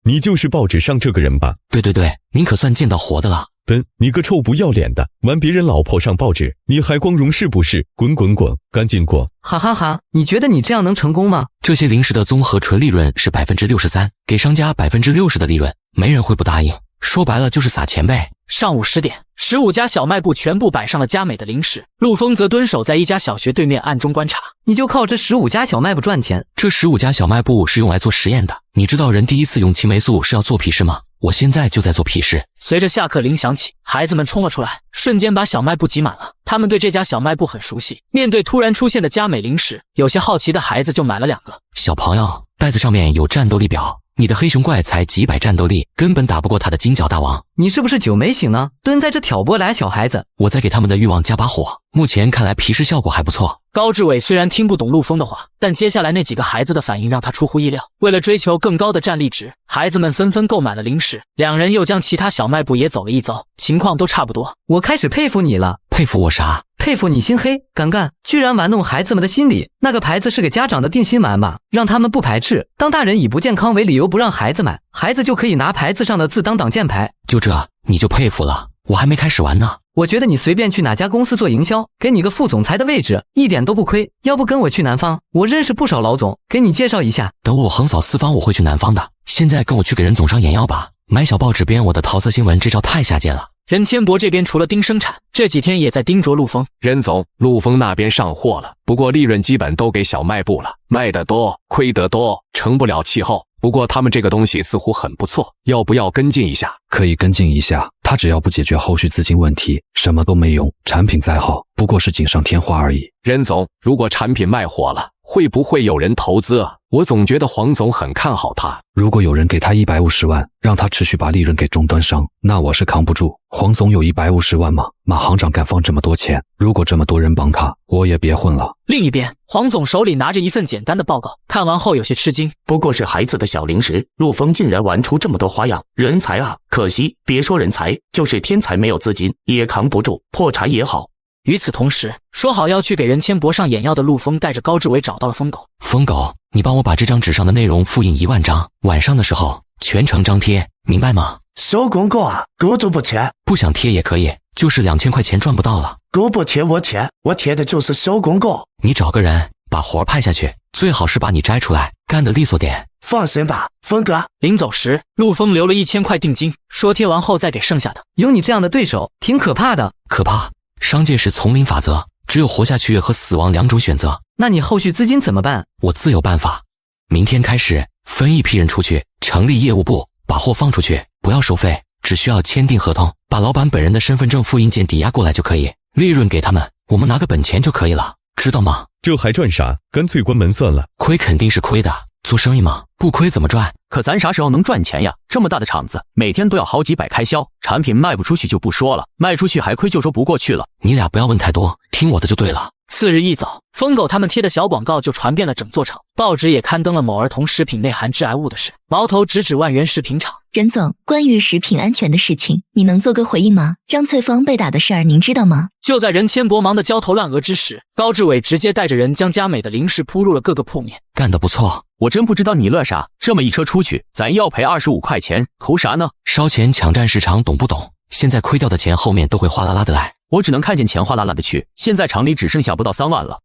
你就是报纸上这个人吧？对对对，您可算见到活的了。笨，你个臭不要脸的，玩别人老婆上报纸，你还光荣是不是？滚滚滚，赶紧滚！哈哈哈，你觉得你这样能成功吗？这些零食的综合纯利润是63%，给商家60%的利润，没人会不答应。说白了就是撒钱呗。上午10点，15家小卖部全部摆上了佳美的零食，陆枫则蹲守在一家小学对面暗中观察。你就靠这15家小卖部赚钱？这15家小卖部是用来做实验的。你知道人第一次用青霉素是要做皮试吗？我现在就在做皮试。随着下课铃响起，孩子们冲了出来，瞬间把小卖部挤满了。他们对这家小卖部很熟悉，面对突然出现的佳美零食，有些好奇的孩子就买了2个。小朋友，袋子上面有战斗力表，你的黑熊怪才几百战斗力，根本打不过他的金角大王。你是不是酒没醒呢？蹲在这挑拨来小孩子。我在给他们的欲望加把火，目前看来皮试效果还不错。高志伟虽然听不懂陆枫的话，但接下来那几个孩子的反应让他出乎意料。为了追求更高的战力值，孩子们纷纷购买了零食，两人又将其他小卖部也走了一遭，情况都差不多。我开始佩服你了。佩服我啥？佩服你心黑敢干，居然玩弄孩子们的心理。那个牌子是给家长的定心丸吧，让他们不排斥。当大人以不健康为理由不让孩子买，孩子就可以拿牌子上的字当挡箭牌。就这你就佩服了？我还没开始玩呢。我觉得你随便去哪家公司做营销，给你个副总裁的位置，一点都不亏。要不跟我去南方，我认识不少老总，给你介绍一下。等我横扫四方，我会去南方的。现在跟我去给人总商眼药吧，买小报纸编我的桃色新闻，这招太下贱了。任千博这边除了盯生产，这几天也在盯着陆枫。任总，陆枫那边上货了，不过利润基本都给小卖部了，卖得多，亏得多，成不了气候。不过他们这个东西似乎很不错，要不要跟进一下？可以跟进一下，他只要不解决后续资金问题，什么都没用。产品再好，不过是锦上添花而已。任总，如果产品卖火了，会不会有人投资啊？我总觉得黄总很看好他。如果有人给他150万，让他持续把利润给终端商，那我是扛不住。黄总有150万吗？马行长敢放这么多钱？如果这么多人帮他，我也别混了。另一边，黄总手里拿着一份简单的报告，看完后有些吃惊。不过是孩子的小零食，陆枫竟然玩出这么多花样，人才啊！可惜别说人才，就是天才没有资金也扛不住，破产也好。与此同时，说好要去给任千博上眼药的陆枫带着高志伟找到了疯狗。疯狗，你帮我把这张纸上的内容复印1万张，晚上的时候全程张贴，明白吗？收公告啊，狗就不贴。不想贴也可以，就是2000块钱赚不到了。狗不贴我贴，我贴的就是收公告。你找个人把活派下去，最好是把你摘出来，干得利索点。放心吧，峰哥。临走时，陆枫留了1000块定金，说贴完后再给剩下的。有你这样的对手，挺可怕的。可怕？商界是丛林法则，只有活下去和死亡2种选择。那你后续资金怎么办？我自有办法。明天开始分一批人出去，成立业务部，把货放出去，不要收费，只需要签订合同，把老板本人的身份证复印件抵押过来就可以，利润给他们，我们拿个本钱就可以了，知道吗？这还赚啥？干脆关门算了。亏肯定是亏的，做生意嘛，不亏怎么赚？可咱啥时候能赚钱呀？这么大的厂子，每天都要好几百开销，产品卖不出去就不说了，卖出去还亏就说不过去了。你俩不要问太多，听我的就对了。次日一早，疯狗他们贴的小广告就传遍了整座城，报纸也刊登了某儿童食品内含致癌物的事。矛头直指万源食品厂。任总，关于食品安全的事情，你能做个回应吗？张翠芳被打的事儿，您知道吗？就在任千博忙得焦头烂额之时，高志伟直接带着人将佳美的零食铺入了各个铺面。干得不错，我真不知道你乐啥，这么一车出去，咱要赔25块钱，图啥呢？烧钱抢占市场，懂不懂？现在亏掉的钱后面都会哗啦啦的来。我只能看见钱哗啦啦的去，现在厂里只剩下不到3万了。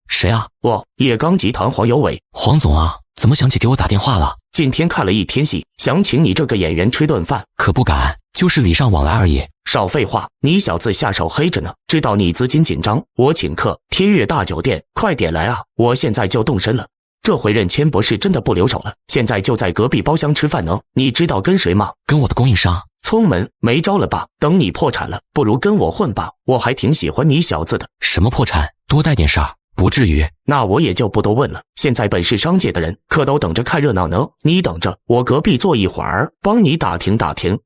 谁啊？我叶刚集团黄有伟。黄总啊，怎么想起给我打电话了？今天看了一天戏，想请你这个演员吃顿饭。可不敢，就是礼尚往来而已。少废话，你小子下手黑着呢，知道你资金紧张，我请客，天悦大酒店，快点来啊，我现在就动身了。这回任千博是真的不留手了，现在就在隔壁包厢吃饭呢。你知道跟谁吗？跟我的供应商。聪门，没招了吧？等你破产了，不如跟我混吧，我还挺喜欢你小子的。什么破产？多带点事儿，不至于。那我也就不多问了，现在本是商界的人，可都等着看热闹呢。你等着，我隔壁坐一会儿，帮你打听打听。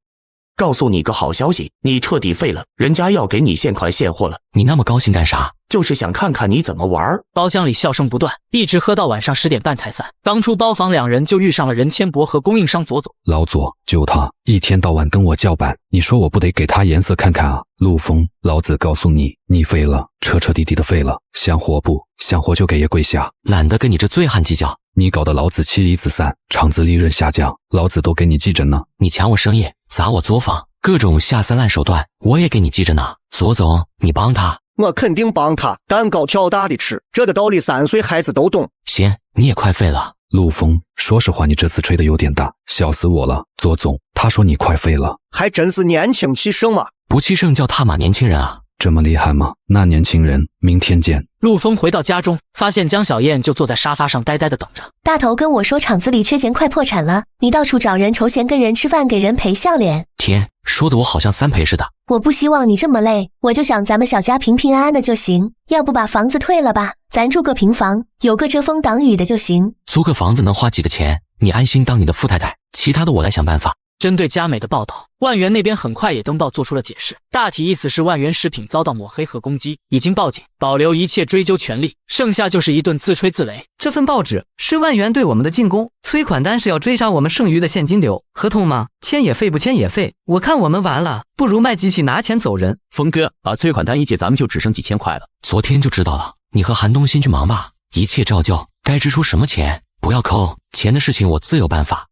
告诉你个好消息，你彻底废了，人家要给你现款现货了。你那么高兴干啥？就是想看看你怎么玩。包厢里笑声不断，一直喝到晚上10点半才散。刚出包房，2人就遇上了任千博和供应商左总。老左，就他一天到晚跟我叫板，你说我不得给他颜色看看啊？陆峰，老子告诉你，你废了，彻彻底底的废了。想活不想活就给爷跪下。懒得跟你这醉汉计较。你搞得老子妻离子散，厂子利润下降，老子都给你记着呢。你抢我生意，砸我作坊，各种下三滥手段，我也给你记着呢。左总，你帮他。我肯定帮他，蛋糕挑大的吃，这个道理3岁孩子都懂。行，你也快废了。陆峰，说实话，你这次吹的有点大，笑死我了。左总，他说你快废了，还真是年轻气盛啊！不气盛叫踏马年轻人啊？这么厉害吗？那年轻人，明天见。陆峰回到家中，发现江小燕就坐在沙发上呆呆的等着。大头跟我说厂子里缺钱，快破产了，你到处找人筹钱，跟人吃饭，给人赔笑脸。天，说的我好像3赔似的。我不希望你这么累，我就想咱们小家平平安安的就行，要不把房子退了吧，咱住个平房，有个遮风挡雨的就行。租个房子能花几个钱？你安心当你的富太太，其他的我来想办法。针对佳美的报道，万源那边很快也登报做出了解释，大体意思是万源食品遭到抹黑和攻击，已经报警，保留一切追究权利，剩下就是一顿自吹自擂。这份报纸是万源对我们的进攻，催款单是要追杀我们剩余的现金流，合同吗？签也废，不签也废。我看我们完了，不如卖机器拿钱走人。峰哥，把催款单一解，咱们就只剩几千块了。昨天就知道了，你和韩东新去忙吧，一切照旧，该支出什么钱不要扣，钱的事情我自有办法。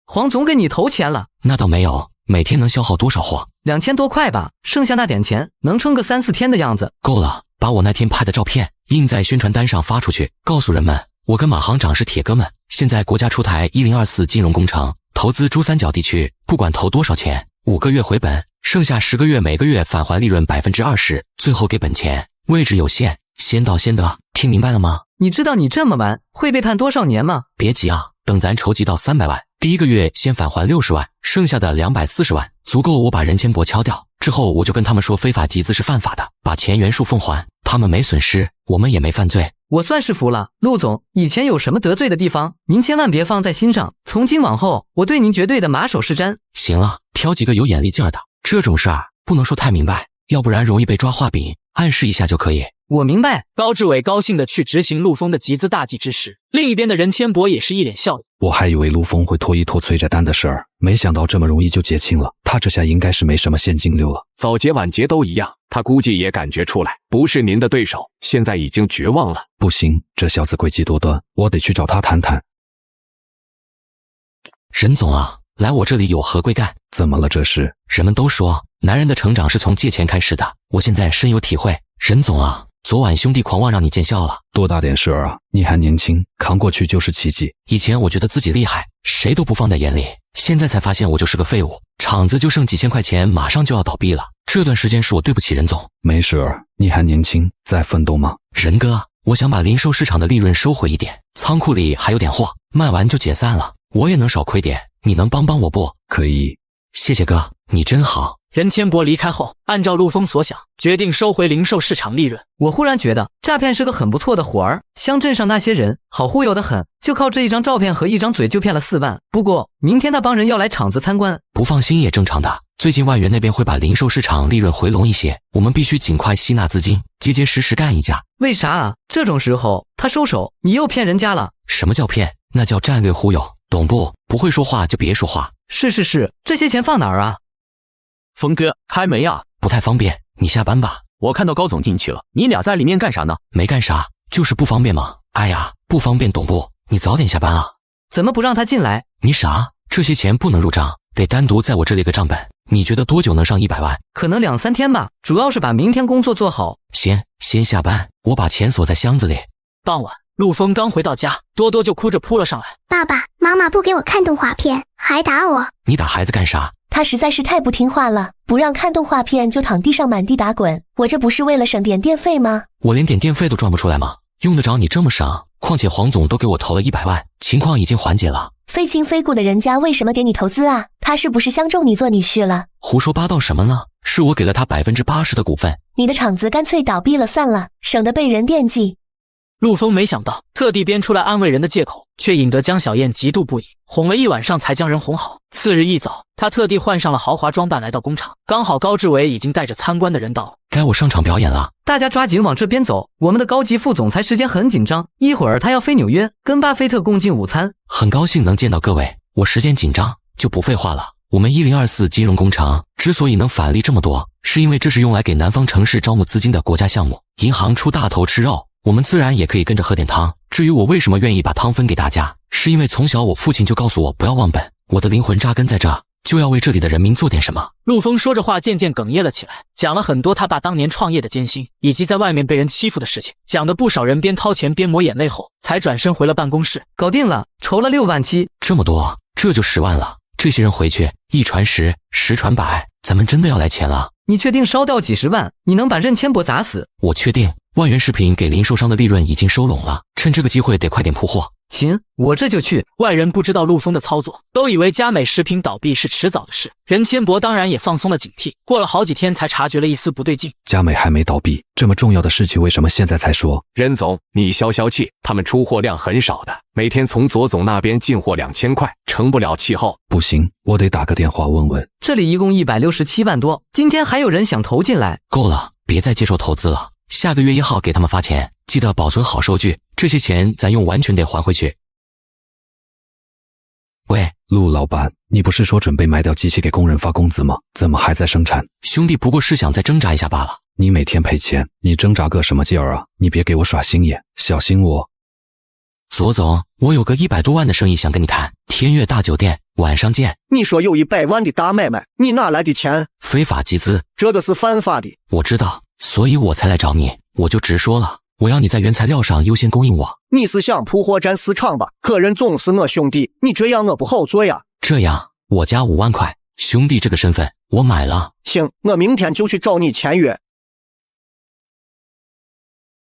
黄总给你投钱了？那倒没有，每天能消耗多少货？2000多块吧，剩下那点钱能撑个3、4天的样子。够了，把我那天拍的照片印在宣传单上发出去，告诉人们我跟马行长是铁哥们。现在国家出台1024金融工程，投资珠三角地区，不管投多少钱，5个月回本，剩下10个月每个月返还利润20%，最后给本钱，位置有限，先到先得，听明白了吗？你知道你这么玩会被判多少年吗？别急啊，等咱筹集到300万，第1个月先返还60万，剩下的240万足够我把任千博敲掉，之后我就跟他们说非法集资是犯法的，把钱原数奉还，他们没损失，我们也没犯罪。我算是服了，陆总，以前有什么得罪的地方，您千万别放在心上，从今往后我对您绝对的马首是瞻。行了，挑几个有眼力劲儿的，这种事儿不能说太明白，要不然容易被抓画饼，暗示一下就可以。我明白。高志伟高兴地去执行陆峰的集资大计之时，另一边的任千博也是一脸笑意。我还以为陆峰会拖一拖催债单的事儿，没想到这么容易就结清了。他这下应该是没什么现金流了，早结晚结都一样。他估计也感觉出来，不是您的对手，现在已经绝望了。不行，这小子诡计多端，我得去找他谈谈。任总啊，来我这里有何贵干？怎么了这是？人们都说男人的成长是从借钱开始的，我现在深有体会。任总啊，昨晚兄弟狂妄让你见笑了，多大点事儿啊？你还年轻，扛过去就是奇迹。以前我觉得自己厉害，谁都不放在眼里，现在才发现我就是个废物，厂子就剩几千块钱，马上就要倒闭了。这段时间是我对不起任总。没事儿，你还年轻，在奋斗吗？任哥，我想把零售市场的利润收回一点，仓库里还有点货，卖完就解散了，我也能少亏点，你能帮帮我不？可以。谢谢哥，你真好。任千博离开后，按照陆峰所想，决定收回零售市场利润。我忽然觉得诈骗是个很不错的活儿，乡镇上那些人好忽悠的很，就靠这一张照片和一张嘴就骗了4万。不过明天他帮人要来厂子参观，不放心也正常的。最近万源那边会把零售市场利润回笼一些，我们必须尽快吸纳资金，结结实实干一架。为啥啊？这种时候他收手，你又骗人家了。什么叫骗？那叫战略忽悠，懂不？不会说话就别说话。是，这些钱放哪儿啊？峰哥，开门呀！不太方便，你下班吧。我看到高总进去了，你俩在里面干啥呢？没干啥，就是不方便嘛。哎呀，不方便懂不？你早点下班啊。怎么不让他进来？你傻？这些钱不能入账，得单独在我这列个账本。你觉得多久能上100万？可能2、3天吧，主要是把明天工作做好。先下班，我把钱锁在箱子里。傍晚，陆峰刚回到家，多多就哭着扑了上来。爸爸妈妈不给我看动画片，还打我。你打孩子干啥？他实在是太不听话了，不让看动画片就躺地上满地打滚。我这不是为了省点电费吗？我连点电费都赚不出来吗？用得着你这么省？况且黄总都给我投了100万，情况已经缓解了。非亲非故的人家为什么给你投资啊？他是不是相中你做女婿了？胡说八道什么呢？是我给了他80%的股份。你的厂子干脆倒闭了算了，省得被人惦记。陆峰没想到特地编出来安慰人的借口，却引得江小燕嫉妒不已，哄了一晚上才将人哄好。次日一早，他特地换上了豪华装扮来到工厂，刚好高志伟已经带着参观的人到了。该我上场表演了，大家抓紧往这边走，我们的高级副总裁时间很紧张，一会儿他要飞纽约跟巴菲特共进午餐。很高兴能见到各位，我时间紧张，就不废话了。我们1024金融工程之所以能返利这么多，是因为这是用来给南方城市招募资金的国家项目，银行出大头吃肉，我们自然也可以跟着喝点汤。至于我为什么愿意把汤分给大家，是因为从小我父亲就告诉我不要忘本，我的灵魂扎根在这，就要为这里的人民做点什么。陆峰说着话渐渐哽咽了起来，讲了很多他爸当年创业的艰辛，以及在外面被人欺负的事情，讲的不少人边掏钱边抹眼泪后，才转身回了办公室。搞定了，筹了6万7，这么多，这就10万了。这些人回去1传10，10传100，咱们真的要来钱了。你确定烧掉几10万，你能把任千博砸死？我确定。万源食品给零售商的利润已经收拢了，趁这个机会得快点铺货。秦，我这就去。外人不知道陆峰的操作，都以为佳美食品倒闭是迟早的事。任千博当然也放松了警惕，过了好几天才察觉了一丝不对劲。佳美还没倒闭，这么重要的事情为什么现在才说？任总，你消消气，他们出货量很少的，每天从左总那边进货2000块，成不了气候。不行，我得打个电话问问。这里一共167万多，今天还有人想投进来。够了，别再接受投资了。下个月1号给他们发钱，记得保存好收据，这些钱咱用完全得还回去。喂，陆老板，你不是说准备卖掉机器给工人发工资吗？怎么还在生产？兄弟不过是想再挣扎一下罢了。你每天赔钱，你挣扎个什么劲儿啊？你别给我耍心眼，小心我。左总，我有个100多万的生意想跟你谈，天悦大酒店，晚上见。你说有100万的大买卖，你哪来的钱？非法集资，这个是犯法的。我知道，所以我才来找你，我就直说了，我要你在原材料上优先供应我。你是想铺货占市场吧？客人总是我兄弟，你这样我不好做呀。这样，我加5万块，兄弟这个身份我买了。行，我明天就去找你签约。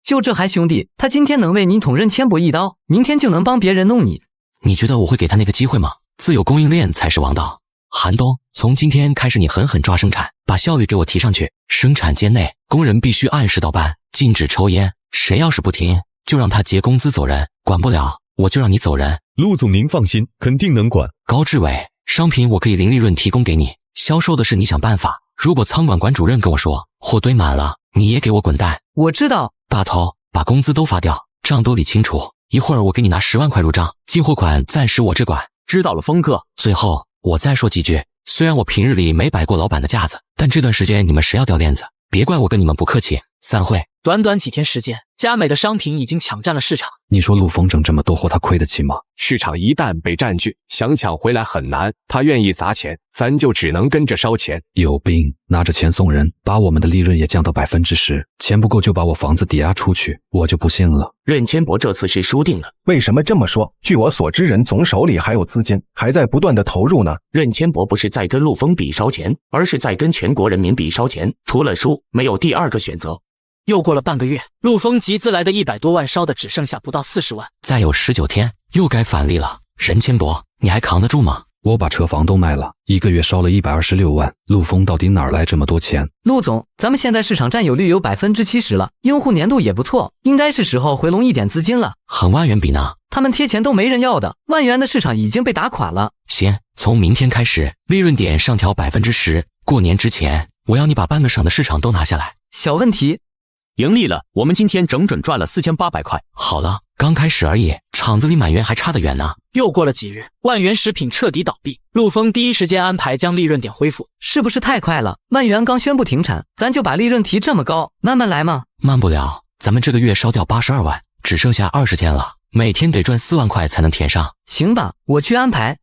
就这还兄弟，他今天能为你捅任千博一刀，明天就能帮别人弄你。你觉得我会给他那个机会吗？自有供应链才是王道。韩东，从今天开始你狠狠抓生产，把效率给我提上去。生产间内，工人必须按时倒班，禁止抽烟。谁要是不听，就让他结工资走人。管不了，我就让你走人。陆总您放心，肯定能管。高志伟，商品我可以零利润提供给你，销售的事你想办法。如果仓管管主任跟我说货堆满了，你也给我滚蛋。我知道。大头，把工资都发掉，账都理清楚。一会儿我给你拿10万块入账，进货款暂时我这管。知道了，峰哥。最后我再说几句，虽然我平日里没摆过老板的架子，但这段时间你们谁要掉链子，别怪我跟你们不客气。散会。短短几天时间，佳美的商品已经抢占了市场。你说陆峰挣这么多货，他亏得起吗？市场一旦被占据，想抢回来很难。他愿意砸钱，咱就只能跟着烧钱。有病，拿着钱送人，把我们的利润也降到10%，钱不够就把我房子抵押出去，我就不信了。任千博这次是输定了。为什么这么说？据我所知，任总手里还有资金，还在不断的投入呢。任千博不是在跟陆峰比烧钱，而是在跟全国人民比烧钱，除了输，没有第二个选择。又过了半个月，陆峰集资来的100多万烧的只剩下不到40万，再有19天又该返利了。任千博，你还扛得住吗？我把车房都卖了，1个月烧了126万，陆峰到底哪儿来这么多钱？陆总，咱们现在市场占有率有70%了，用户粘度也不错，应该是时候回笼一点资金了。和万元比呢？他们贴钱都没人要的，万元的市场已经被打垮了。行，从明天开始，利润点上调10%，过年之前，我要你把半个省的市场都拿下来。小问题。盈利了，我们今天整整赚了4800块。好了，刚开始而已，厂子离满员还差得远呢。又过了几日，万元食品彻底倒闭，陆峰第一时间安排将利润点恢复。是不是太快了？万元刚宣布停产，咱就把利润提这么高，慢慢来嘛。慢不了，咱们这个月烧掉82万，只剩下20天了，每天得赚4万块才能填上。行吧，我去安排。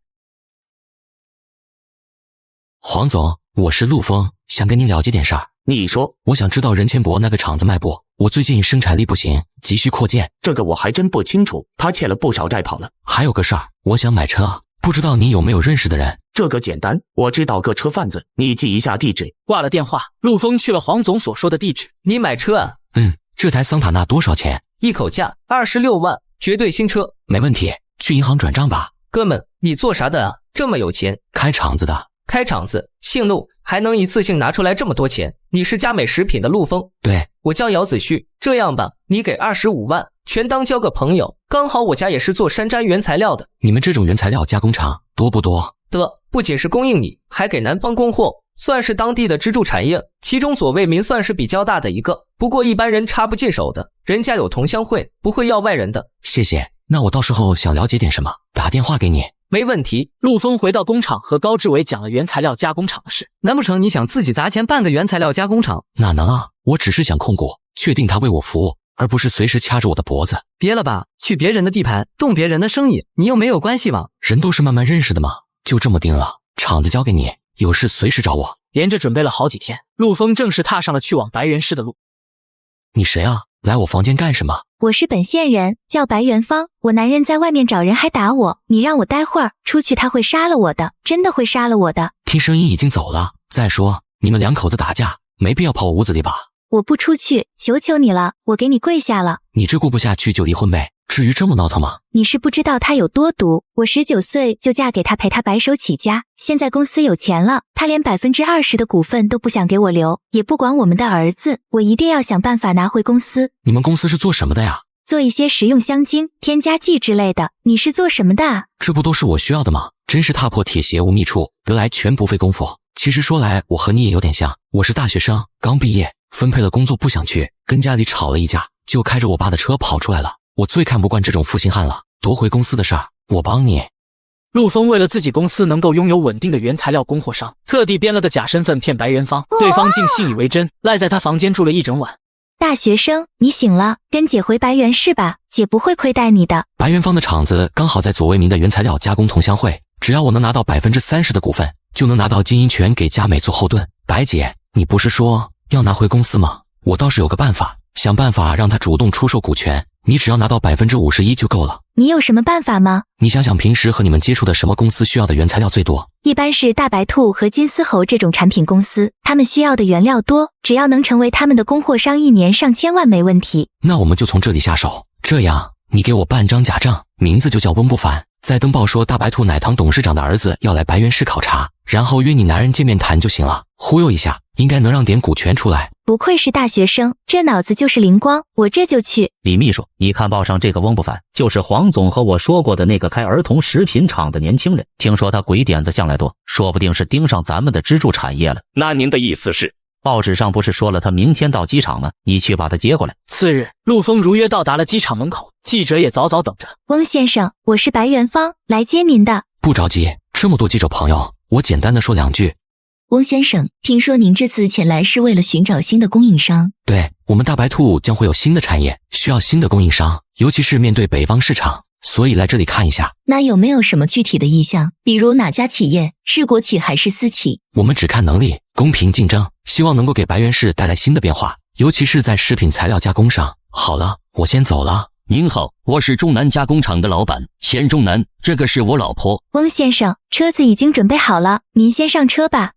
黄总，我是陆峰，想跟您了解点事儿。你说，我想知道任千博那个厂子卖不？我最近生产力不行，急需扩建。这个我还真不清楚，他欠了不少债跑了。还有个事儿，我想买车，不知道你有没有认识的人？这个简单，我知道个车贩子，你记一下地址。挂了电话，陆峰去了黄总所说的地址。你买车啊？这台桑塔纳多少钱？一口价26万，绝对新车。没问题，去银行转账吧。哥们，你做啥的啊？这么有钱？开厂子的。开厂子，姓陆，还能一次性拿出来这么多钱？你是佳美食品的陆峰？对，我叫姚子旭。这样吧，你给25万，全当交个朋友。刚好我家也是做山楂原材料的。你们这种原材料加工厂多不多？得，不仅是供应你，还给南方供货，算是当地的支柱产业。其中左卫民算是比较大的一个，不过一般人插不进手的，人家有同乡会，不会要外人的。谢谢，那我到时候想了解点什么，打电话给你。没问题。陆峰回到工厂和高志伟讲了原材料加工厂的事。难不成你想自己砸钱办个原材料加工厂？哪能啊，我只是想控股，确定他为我服务，而不是随时掐着我的脖子。别了吧，去别人的地盘动别人的生意，你又没有关系网。人都是慢慢认识的嘛，就这么定了，厂子交给你，有事随时找我。连着准备了好几天，陆峰正式踏上了去往白元市的路。你谁啊？来我房间干什么？我是本县人，叫白元芳。我男人在外面找人还打我，你让我待会儿出去，他会杀了我的，真的会杀了我的。听声音已经走了。再说你们两口子打架，没必要跑我屋子里吧？我不出去，求求你了，我给你跪下了。你这过不下去就离婚呗，至于这么闹腾吗？你是不知道他有多毒。我19岁就嫁给他，陪他白手起家，现在公司有钱了，他连20%的股份都不想给我留，也不管我们的儿子，我一定要想办法拿回公司。你们公司是做什么的呀？做一些食用香精、添加剂之类的。你是做什么的啊？这不都是我需要的吗？真是踏破铁鞋无觅处，得来全不费功夫。其实说来，我和你也有点像，我是大学生，刚毕业，分配了工作不想去，跟家里吵了一架，就开着我爸的车跑出来了。我最看不惯这种负心汉了，夺回公司的事儿，我帮你。陆峰为了自己公司能够拥有稳定的原材料供货商，特地编了个假身份骗白元芳，对方竟信以为真，赖在他房间住了一整晚。大学生，你醒了，跟姐回白元市吧，姐不会亏待你的。白元芳的厂子刚好在左卫民的原材料加工同乡会，只要我能拿到30%的股份，就能拿到经营权给佳美做后盾。白姐，你不是说要拿回公司吗？我倒是有个办法，想办法让他主动出售股权，你只要拿到51%就够了。你有什么办法吗？你想想平时和你们接触的什么公司需要的原材料最多？一般是大白兔和金丝猴这种产品公司，他们需要的原料多，只要能成为他们的供货商，1年上千万没问题。那我们就从这里下手。这样，你给我办张假账，名字就叫温不凡，再登报说大白兔奶糖董事长的儿子要来白元市考察，然后约你男人见面谈就行了，忽悠一下，应该能让点股权出来。不愧是大学生，这脑子就是灵光，我这就去。李秘书，你看报上这个翁不凡，就是黄总和我说过的那个开儿童食品厂的年轻人，听说他鬼点子向来多，说不定是盯上咱们的支柱产业了。那您的意思是？报纸上不是说了他明天到机场吗？你去把他接过来。次日，陆峰如约到达了机场门口，记者也早早等着。翁先生，我是白元芳，来接您的。不着急，这么多记者朋友，我简单的说两句。翁先生，听说您这次前来是为了寻找新的供应商？对，我们大白兔将会有新的产业，需要新的供应商，尤其是面对北方市场，所以来这里看一下。那有没有什么具体的意向？比如哪家企业，是国企还是私企？我们只看能力，公平竞争，希望能够给白源市带来新的变化，尤其是在食品材料加工上。好了，我先走了。您好，我是中南加工厂的老板钱中南，这个是我老婆。翁先生，车子已经准备好了，您先上车吧。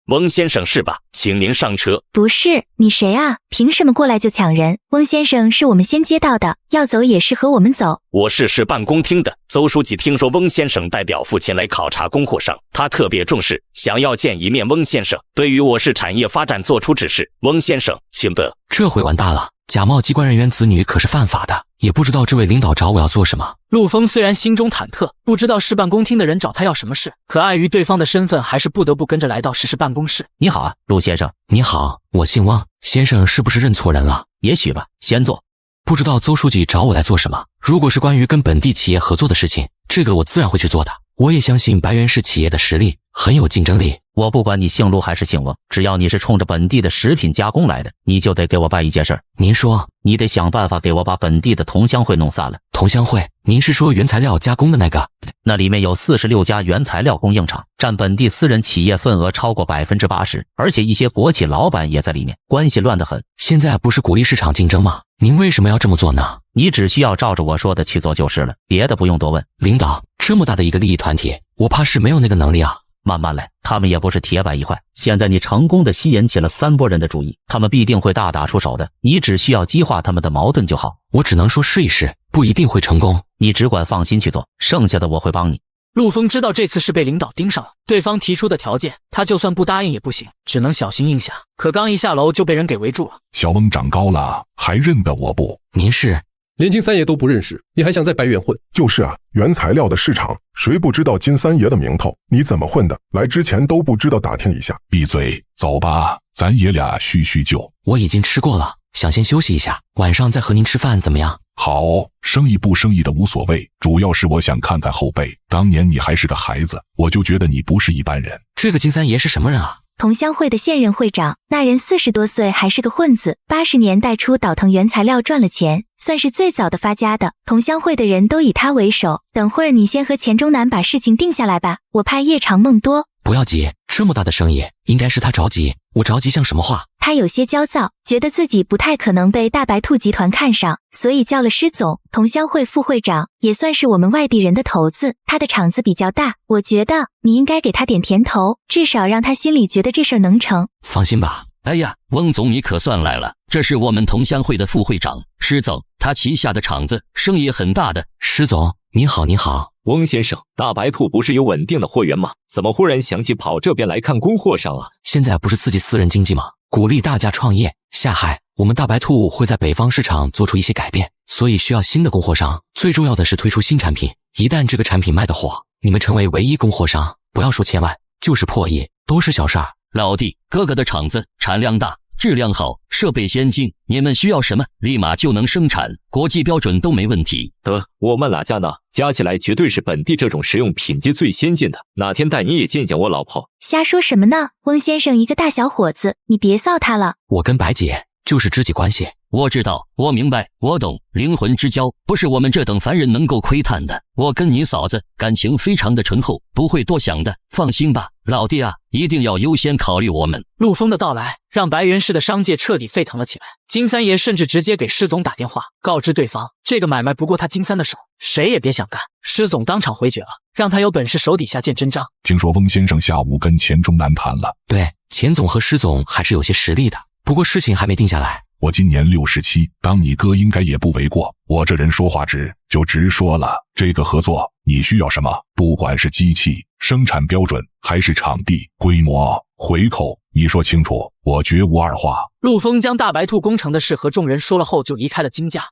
翁先生是吧？请您上车。不是，你谁啊？凭什么过来就抢人？翁先生是我们先接到的，要走也是和我们走。我是市办公厅的邹书记，听说翁先生代表父前来考察供货商，他特别重视，想要见一面翁先生，对于我市产业发展做出指示。翁先生，请得。这回完大了，假冒机关人员子女可是犯法的，也不知道这位领导找我要做什么。陆枫虽然心中忐忑，不知道市办公厅的人找他要什么事，可碍于对方的身份，还是不得不跟着来到市办公室。你好啊，陆先生。你好，我姓汪，先生是不是认错人了？也许吧，先坐。不知道邹书记找我来做什么？如果是关于跟本地企业合作的事情，这个我自然会去做的。我也相信白源市企业的实力很有竞争力。我不管你姓陆还是姓翁，只要你是冲着本地的食品加工来的，你就得给我办一件事儿。您说？你得想办法给我把本地的同乡会弄散了。同乡会？您是说原材料加工的那个？那里面有46家原材料供应厂，占本地私人企业份额超过80%，而且一些国企老板也在里面，关系乱得很。现在不是鼓励市场竞争吗？您为什么要这么做呢？你只需要照着我说的去做就是了，别的不用多问。领导，这么大的一个利益团体，我怕是没有那个能力啊。慢慢来，他们也不是铁板一块。现在你成功的吸引起了3拨人的注意，他们必定会大打出手的，你只需要激化他们的矛盾就好。我只能说试一试，不一定会成功。你只管放心去做，剩下的我会帮你。陆枫知道这次是被领导盯上了，对方提出的条件，他就算不答应也不行，只能小心应下。可刚一下楼就被人给围住了。小翁长高了，还认得我不？您是？连金三爷都不认识，你还想在白源混？就是啊，原材料的市场，谁不知道金三爷的名头？你怎么混的？来之前都不知道打听一下。闭嘴，走吧，咱爷俩叙叙旧。我已经吃过了，想先休息一下，晚上再和您吃饭怎么样？好，生意不生意的无所谓，主要是我想看看后辈。当年你还是个孩子，我就觉得你不是一般人。这个金三爷是什么人啊？同乡会的现任会长，那人40多岁还是个混子，80年代初倒腾原材料赚了钱，算是最早的发家的。同乡会的人都以他为首。等会儿你先和钱中南把事情定下来吧，我怕夜长梦多。不要急，这么大的生意，应该是他着急。我着急像什么话？他有些焦躁，觉得自己不太可能被大白兔集团看上，所以叫了施总，同乡会副会长，也算是我们外地人的头子。他的场子比较大，我觉得你应该给他点甜头，至少让他心里觉得这事儿能成。放心吧。哎呀，翁总你可算来了，这是我们同乡会的副会长施总，他旗下的厂子生意很大的。施总你好。你好。翁先生，大白兔不是有稳定的货源吗？怎么忽然想起跑这边来看供货商啊？现在不是刺激私人经济吗？鼓励大家创业下海，我们大白兔会在北方市场做出一些改变，所以需要新的供货商。最重要的是推出新产品，一旦这个产品卖的火，你们成为唯一供货商，不要说千万，就是破亿都是小事儿。老弟，哥哥的厂子产量大，质量好，设备先进，你们需要什么立马就能生产，国际标准都没问题。得，我们俩家呢，加起来绝对是本地这种食用品级最先进的，哪天带你也见见我老婆。瞎说什么呢？翁先生一个大小伙子，你别臊他了。我跟白姐就是知己关系。我知道，我明白，我懂，灵魂之交不是我们这等凡人能够窥探的。我跟你嫂子感情非常的醇厚，不会多想的，放心吧，老弟啊，一定要优先考虑我们。陆枫的到来让白源市的商界彻底沸腾了起来，金三爷甚至直接给施总打电话，告知对方这个买卖不过他金三的手，谁也别想干。施总当场回绝了，让他有本事手底下见真章。听说翁先生下午跟钱中南谈了。对，钱总和施总还是有些实力的，不过事情还没定下来。我今年67，当你哥应该也不为过。我这人说话直，就直说了。这个合作你需要什么？不管是机器、生产标准，还是场地、规模、回扣，你说清楚，我绝无二话。陆枫将大白兔工程的事和众人说了后，就离开了金家。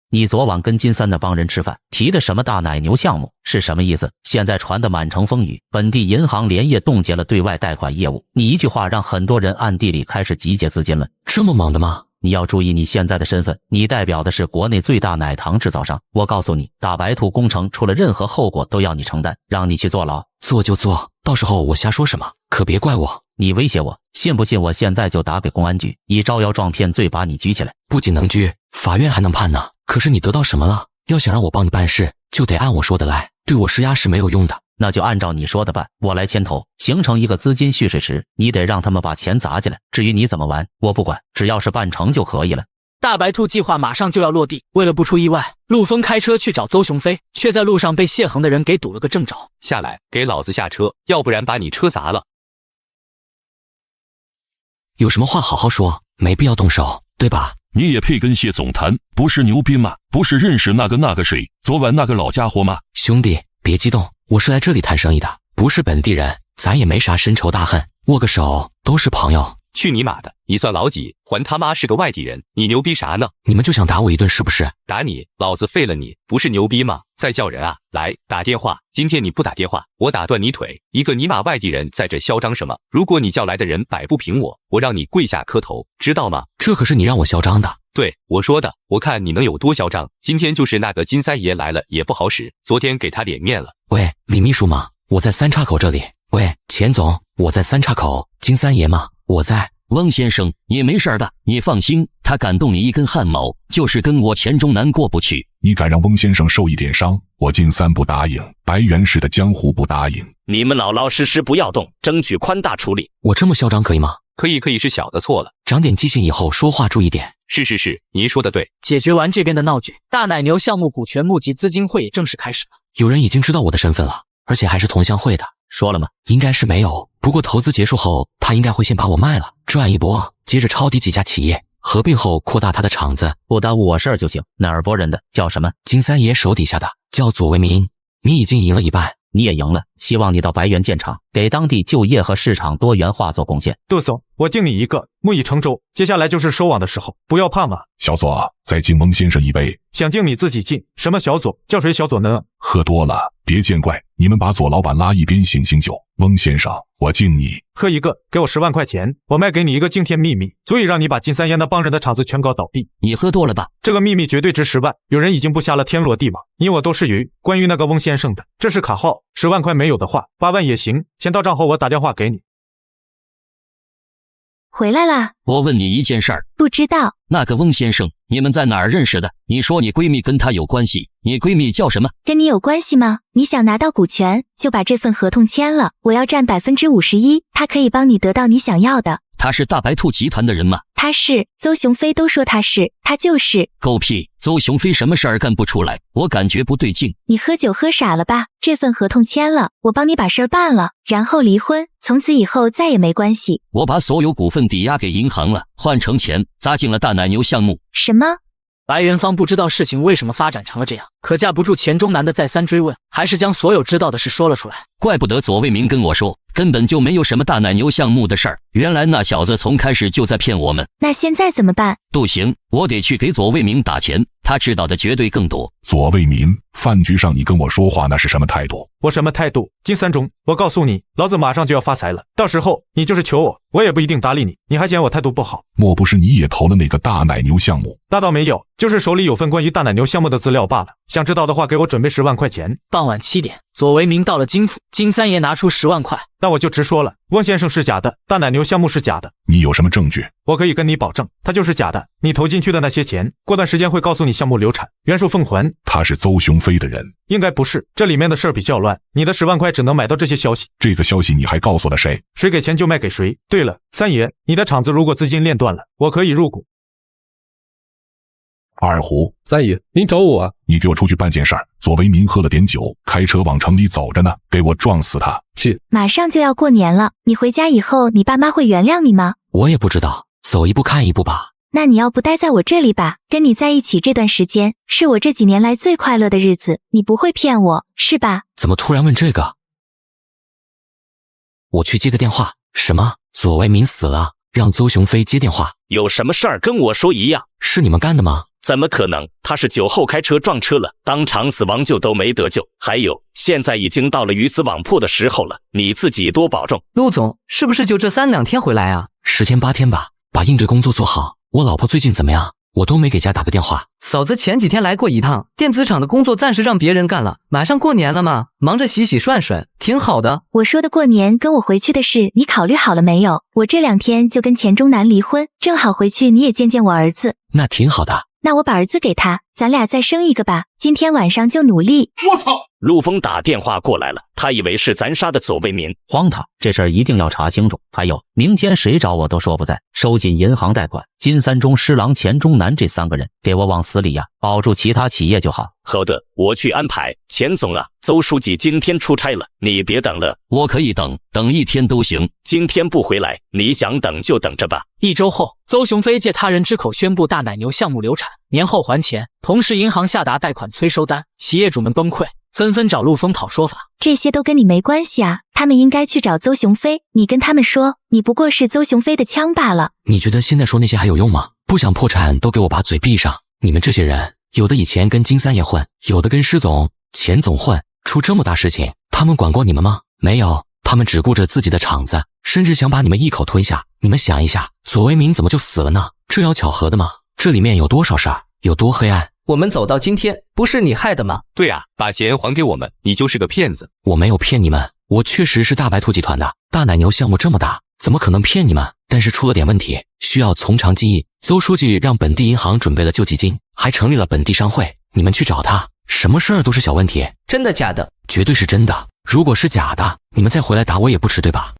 你昨晚跟金三那帮人吃饭，提的什么大奶牛项目是什么意思？现在传得满城风雨，本地银行连夜冻结了对外贷款业务，你一句话让很多人暗地里开始集结资金了。这么猛的吗？你要注意你现在的身份，你代表的是国内最大奶糖制造商。我告诉你，大白兔工程出了任何后果都要你承担，让你去坐牢。做就做，到时候我瞎说什么，可别怪我。你威胁我，信不信我现在就打给公安局，以招摇撞骗罪把你拘起来？不仅能拘，法院还能判呢。可是你得到什么了？要想让我帮你办事，就得按我说的来，对我施压是没有用的。那就按照你说的办，我来牵头，形成一个资金蓄水池，你得让他们把钱砸进来。至于你怎么玩，我不管，只要是办成就可以了。大白兔计划马上就要落地，为了不出意外，陆枫开车去找邹雄飞，却在路上被谢恒的人给堵了个正着。下来，给老子下车，要不然把你车砸了。有什么话好好说，没必要动手，对吧？你也配跟谢总谈？不是牛逼吗？不是认识那个谁，昨晚那个老家伙吗？兄弟，别激动，我是来这里谈生意的，不是本地人，咱也没啥深仇大恨，握个手都是朋友。去你妈的！你算老几？还他妈是个外地人，你牛逼啥呢？你们就想打我一顿是不是？打你，老子废了你，不是牛逼吗？再叫人啊！来，打电话。今天你不打电话，我打断你腿！一个尼玛外地人在这嚣张什么？如果你叫来的人摆不平我让你跪下磕头，知道吗？这可是你让我嚣张的。对，我说的，我看你能有多嚣张。今天就是那个金三爷来了也不好使，昨天给他脸面了。喂，李秘书吗？我在三岔口这里。喂，钱总，我在三岔口。金三爷吗？我在。翁先生，你没事的，你放心，他敢动你一根汗毛，就是跟我钱钟南过不去。你敢让翁先生受一点伤，我金三不答应，白猿市的江湖不答应。你们老老实实不要动，争取宽大处理。我这么嚣张可以吗？可以，是小的错了。长点记性，以后说话注意点。是，您说的对。解决完这边的闹剧，大奶牛项目股权募集资金会也正式开始了。有人已经知道我的身份了，而且还是同乡会的。说了吗？应该是没有，不过投资结束后，他应该会先把我卖了，赚一波，接着抄底几家企业，合并后扩大他的厂子，不耽误我事儿就行。哪儿拨人的？叫什么？金三爷手底下的，叫左为民。你已经赢了一半。你也赢了，希望你到白猿建厂，给当地就业和市场多元化做贡献。杜总，我敬你一个，木已成舟，接下来就是收网的时候，不要怕嘛。小左，再敬翁先生一杯。想敬你自己敬，什么小左，叫谁小左呢？喝多了别见怪，你们把左老板拉一边醒酒。翁先生，我敬你。喝一个，给我10万块钱，我卖给你一个惊天秘密，足以让你把金三烟那帮人的厂子全搞倒闭。你喝多了吧？这个秘密绝对值10万，有人已经布下了天罗地网，你我都是鱼。关于那个翁先生的，这是卡号，10万块没有的话，8万也行，钱到账后我打电话给你。回来啦！我问你一件事儿，不知道。那个翁先生，你们在哪儿认识的？你说你闺蜜跟他有关系，你闺蜜叫什么？跟你有关系吗？你想拿到股权，就把这份合同签了，我要占51%，他可以帮你得到你想要的。他是大白兔集团的人吗？他是，邹雄飞都说他是，他就是。狗屁！邹雄飞什么事儿干不出来？我感觉不对劲。你喝酒喝傻了吧？这份合同签了，我帮你把事儿办了，然后离婚，从此以后再也没关系。我把所有股份抵押给银行了，换成钱砸进了大奶牛项目。什么？白元芳不知道事情为什么发展成了这样，可架不住钱钟南的再三追问，还是将所有知道的事说了出来。怪不得左卫民跟我说，根本就没有什么大奶牛项目的事儿，原来那小子从开始就在骗我们。那现在怎么办？不行，我得去给左卫民打钱，他知道的绝对更多。左卫民，饭局上你跟我说话那是什么态度？我什么态度？金三中，我告诉你，老子马上就要发财了，到时候你就是求我，我也不一定搭理你，你还嫌我态度不好。莫不是你也投了那个大奶牛项目？那倒没有，就是手里有份关于大奶牛项目的资料罢了。想知道的话，给我准备10万块钱。傍晚7点，左为民到了金府，金三爷拿出10万块。那我就直说了，翁先生是假的，大奶牛项目是假的。你有什么证据？我可以跟你保证，他就是假的。你投进去的那些钱，过段时间会告诉你项目流产，原数奉还。他是邹雄飞的人？应该不是，这里面的事儿比较乱。你的10万块只能买到这些消息。这个消息你还告诉了谁？谁给钱就卖给谁。对了，三爷，你的厂子如果资金链断了，我可以入股。二虎，三爷，您找我啊？你给我出去办件事儿。左为民喝了点酒，开车往城里走着呢，给我撞死他！是。马上就要过年了，你回家以后，你爸妈会原谅你吗？我也不知道，走一步看一步吧。那你要不待在我这里吧？跟你在一起这段时间，是我这几年来最快乐的日子，你不会骗我，是吧？怎么突然问这个？我去接个电话。什么？左为民死了，让邹雄飞接电话。有什么事儿跟我说一样。是你们干的吗？怎么可能？他是酒后开车撞车了，当场死亡，救都没得救。还有，现在已经到了鱼死网破的时候了，你自己多保重。陆总，是不是就这3-2天回来啊？ 10天8天吧，把应对工作做好。我老婆最近怎么样？我都没给家打个电话。嫂子前几天来过一趟，电子厂的工作暂时让别人干了，马上过年了嘛，忙着洗洗涮涮，挺好的。我说的过年跟我回去的事，你考虑好了没有？我这2天就跟钱钟南离婚，正好回去你也见见我儿子。那挺好的。那我把儿子给他，咱俩再生一个吧。今天晚上就努力。我操！陆峰打电话过来了，他以为是咱杀的左为民。荒唐，这事儿一定要查清楚。还有，明天谁找我都说不在，收紧银行贷款。金三中、施琅、钱钟南这3个人，给我往死里压，保住其他企业就好。好的，我去安排。钱总啊，邹书记今天出差了，你别等了。我可以等1天都行。今天不回来，你想等就等着吧。1周后，邹雄飞借他人之口宣布大奶牛项目流产，年后还钱，同时银行下达贷款催收单，企业主们崩溃，纷纷找陆丰讨说法。这些都跟你没关系啊，他们应该去找邹雄飞，你跟他们说，你不过是邹雄飞的枪罢了。你觉得现在说那些还有用吗？不想破产都给我把嘴闭上！你们这些人，有的以前跟金三爷混，有的跟施总、钱总混，出这么大事情，他们管过你们吗？没有，他们只顾着自己的厂子，甚至想把你们一口吞下。你们想一下，左为民怎么就死了呢？这要巧合的吗？这里面有多少事儿，有多黑暗？我们走到今天，不是你害的吗？对啊，把钱还给我们，你就是个骗子。我没有骗你们，我确实是大白兔集团的。大奶牛项目这么大，怎么可能骗你们？但是出了点问题，需要从长计议。邹书记让本地银行准备了救济金，还成立了本地商会，你们去找他，什么事儿都是小问题。真的假的？绝对是真的。如果是假的，你们再回来打我也不迟，对吧？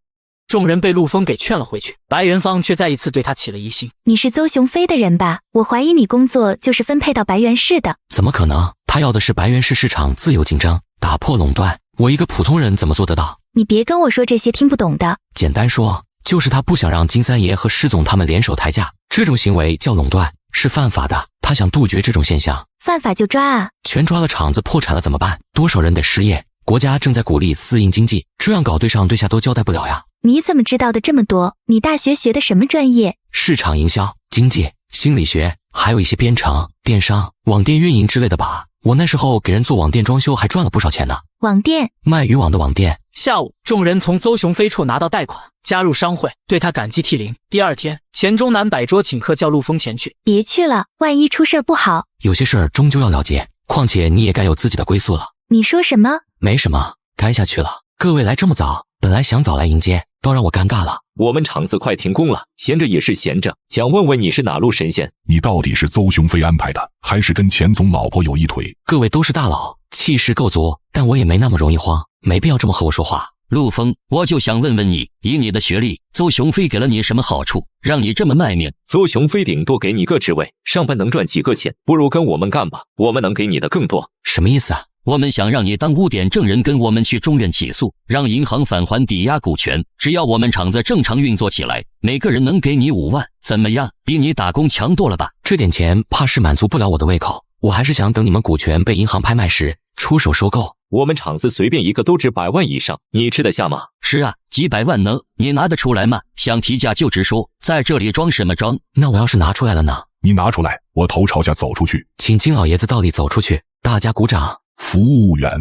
众人被陆丰给劝了回去，白元芳却再一次对他起了疑心。你是邹雄飞的人吧？我怀疑你工作就是分配到白元市的。怎么可能？他要的是白元市市场自由竞争，打破垄断。我一个普通人怎么做得到？你别跟我说这些听不懂的。简单说，就是他不想让金三爷和施总他们联手抬价，这种行为叫垄断，是犯法的。他想杜绝这种现象。犯法就抓啊！全抓了，厂子破产了怎么办？多少人得失业？国家正在鼓励私营经济，这样搞对上对下都交代不了呀。你怎么知道的这么多？你大学学的什么专业？市场营销、经济、心理学，还有一些编程、电商、网店运营之类的吧。我那时候给人做网店装修还赚了不少钱呢。网店？卖渔网的网店。下午，众人从邹雄飞处拿到贷款，加入商会，对他感激涕零。第2天，钱钟南摆桌请客，叫陆丰前去。别去了，万一出事不好。有些事儿终究要了结，况且你也该有自己的归宿了。你说什么？没什么，该下去了。各位来这么早，本来想早来迎接，倒让我尴尬了。我们厂子快停工了，闲着也是闲着，想问问你是哪路神仙？你到底是邹雄飞安排的，还是跟钱总老婆有一腿？各位都是大佬，气势够足，但我也没那么容易慌，没必要这么和我说话。陆丰，我就想问问你，以你的学历，邹雄飞给了你什么好处，让你这么卖命？邹雄飞顶多给你个职位，上班能赚几个钱，不如跟我们干吧，我们能给你的更多。什么意思啊？我们想让你当污点证人，跟我们去中院起诉，让银行返还抵押股权。只要我们厂子正常运作起来，每个人能给你5万，怎么样？比你打工强多了吧？这点钱怕是满足不了我的胃口，我还是想等你们股权被银行拍卖时出手收购。我们厂子随便一个都值100万以上，你吃得下吗？是啊，几百万呢，你拿得出来吗？想提价就直说，在这里装什么装？那我要是拿出来了呢？你拿出来，我头朝下走出去。请金老爷子到里走出去，大家鼓掌。服务员，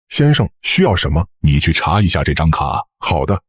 先生需要什么？你去查一下这张卡。好的。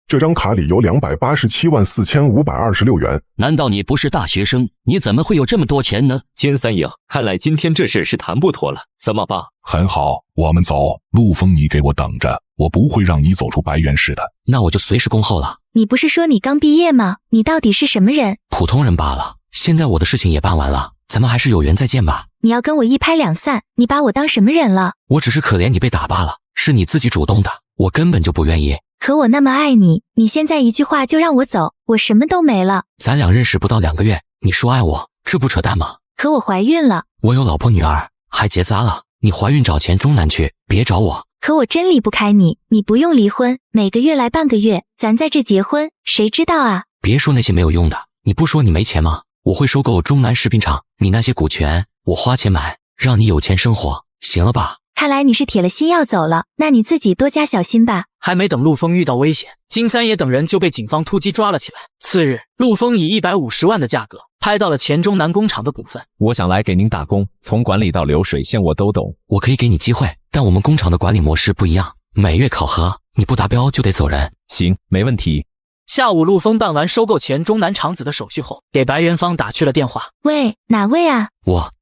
这张卡里有2874526元。难道你不是大学生？你怎么会有这么多钱呢？金三爷，看来今天这事是谈不妥了，怎么办？很好，我们走。陆丰，你给我等着，我不会让你走出白元市的。那我就随时恭候了。你不是说你刚毕业吗？你到底是什么人？普通人罢了。现在我的事情也办完了，咱们还是有缘再见吧。你要跟我一拍两散，你把我当什么人了？我只是可怜你被打罢了，是你自己主动的，我根本就不愿意。可我那么爱你，你现在一句话就让我走，我什么都没了。咱俩认识不到2个月，你说爱我，这不扯淡吗？可我怀孕了。我有老婆女儿，还结扎了。你怀孕找钱中南去，别找我。可我真离不开你，你不用离婚，每个月来半个月，咱在这结婚，谁知道啊？别说那些没有用的，你不说你没钱吗？我会收购中南食品厂，你那些股权我花钱买，让你有钱生活，行了吧？看来你是铁了心要走了，那你自己多加小心吧。还没等陆丰遇到危险，金三爷等人就被警方突击抓了起来。次日，陆丰以150万的价格拍到了钱钟南工厂的股份。我想来给您打工，从管理到流水线我都懂。我可以给你机会，但我们工厂的管理模式不一样，每月考核，你不达标就得走人。行，没问题。下午，陆枫办完收购前中南长子的手续后，给白元芳打去了电话。喂，哪位啊？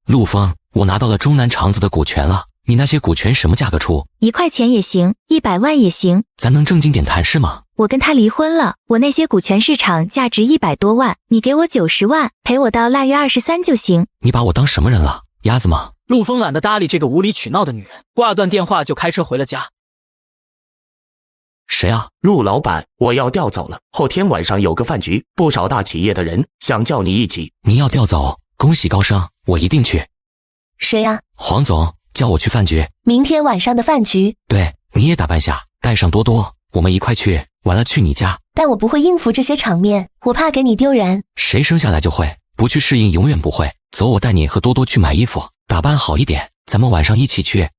陆枫，我拿到了中南长子的股权了，你那些股权什么价格出？1块钱也行，100万也行。咱能正经点谈是吗？我跟他离婚了，我那些股权市场价值100多万，你给我90万，陪我到腊月23就行。你把我当什么人了？鸭子吗？陆枫懒得搭理这个无理取闹的女人，挂断电话就开车回了家。谁啊？陆老板，我要调走了，后天晚上有个饭局，不少大企业的人想叫你一起。您要调走？恭喜高升，我一定去。谁啊？黄总叫我去饭局。明天晚上的饭局？对，你也打扮下，带上多多，我们一块去，完了去你家。但我不会应付这些场面，我怕给你丢人。谁生下来就会，不去适应永远不会。走，我带你和多多去买衣服，打扮好一点，咱们晚上一起去。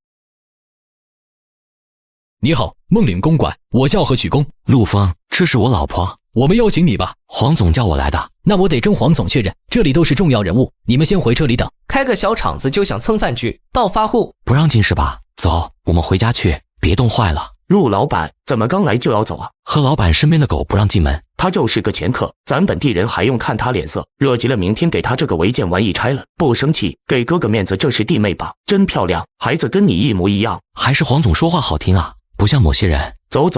你好，梦岭公馆，我叫何许公。陆枫，这是我老婆。我们邀请你吧。黄总叫我来的。那我得跟黄总确认，这里都是重要人物，你们先回车里等。开个小场子就想蹭饭局，暴发户不让进是吧？走，我们回家去，别冻坏了。陆老板，怎么刚来就要走啊？和老板身边的狗不让进门。他就是个前客，咱本地人还用看他脸色，惹急了明天给他这个违建玩意拆了，不生气，给哥哥面子，这是弟妹吧？真漂亮，孩子跟你一模一样。还是黄总说话好听啊，不像某些人。走，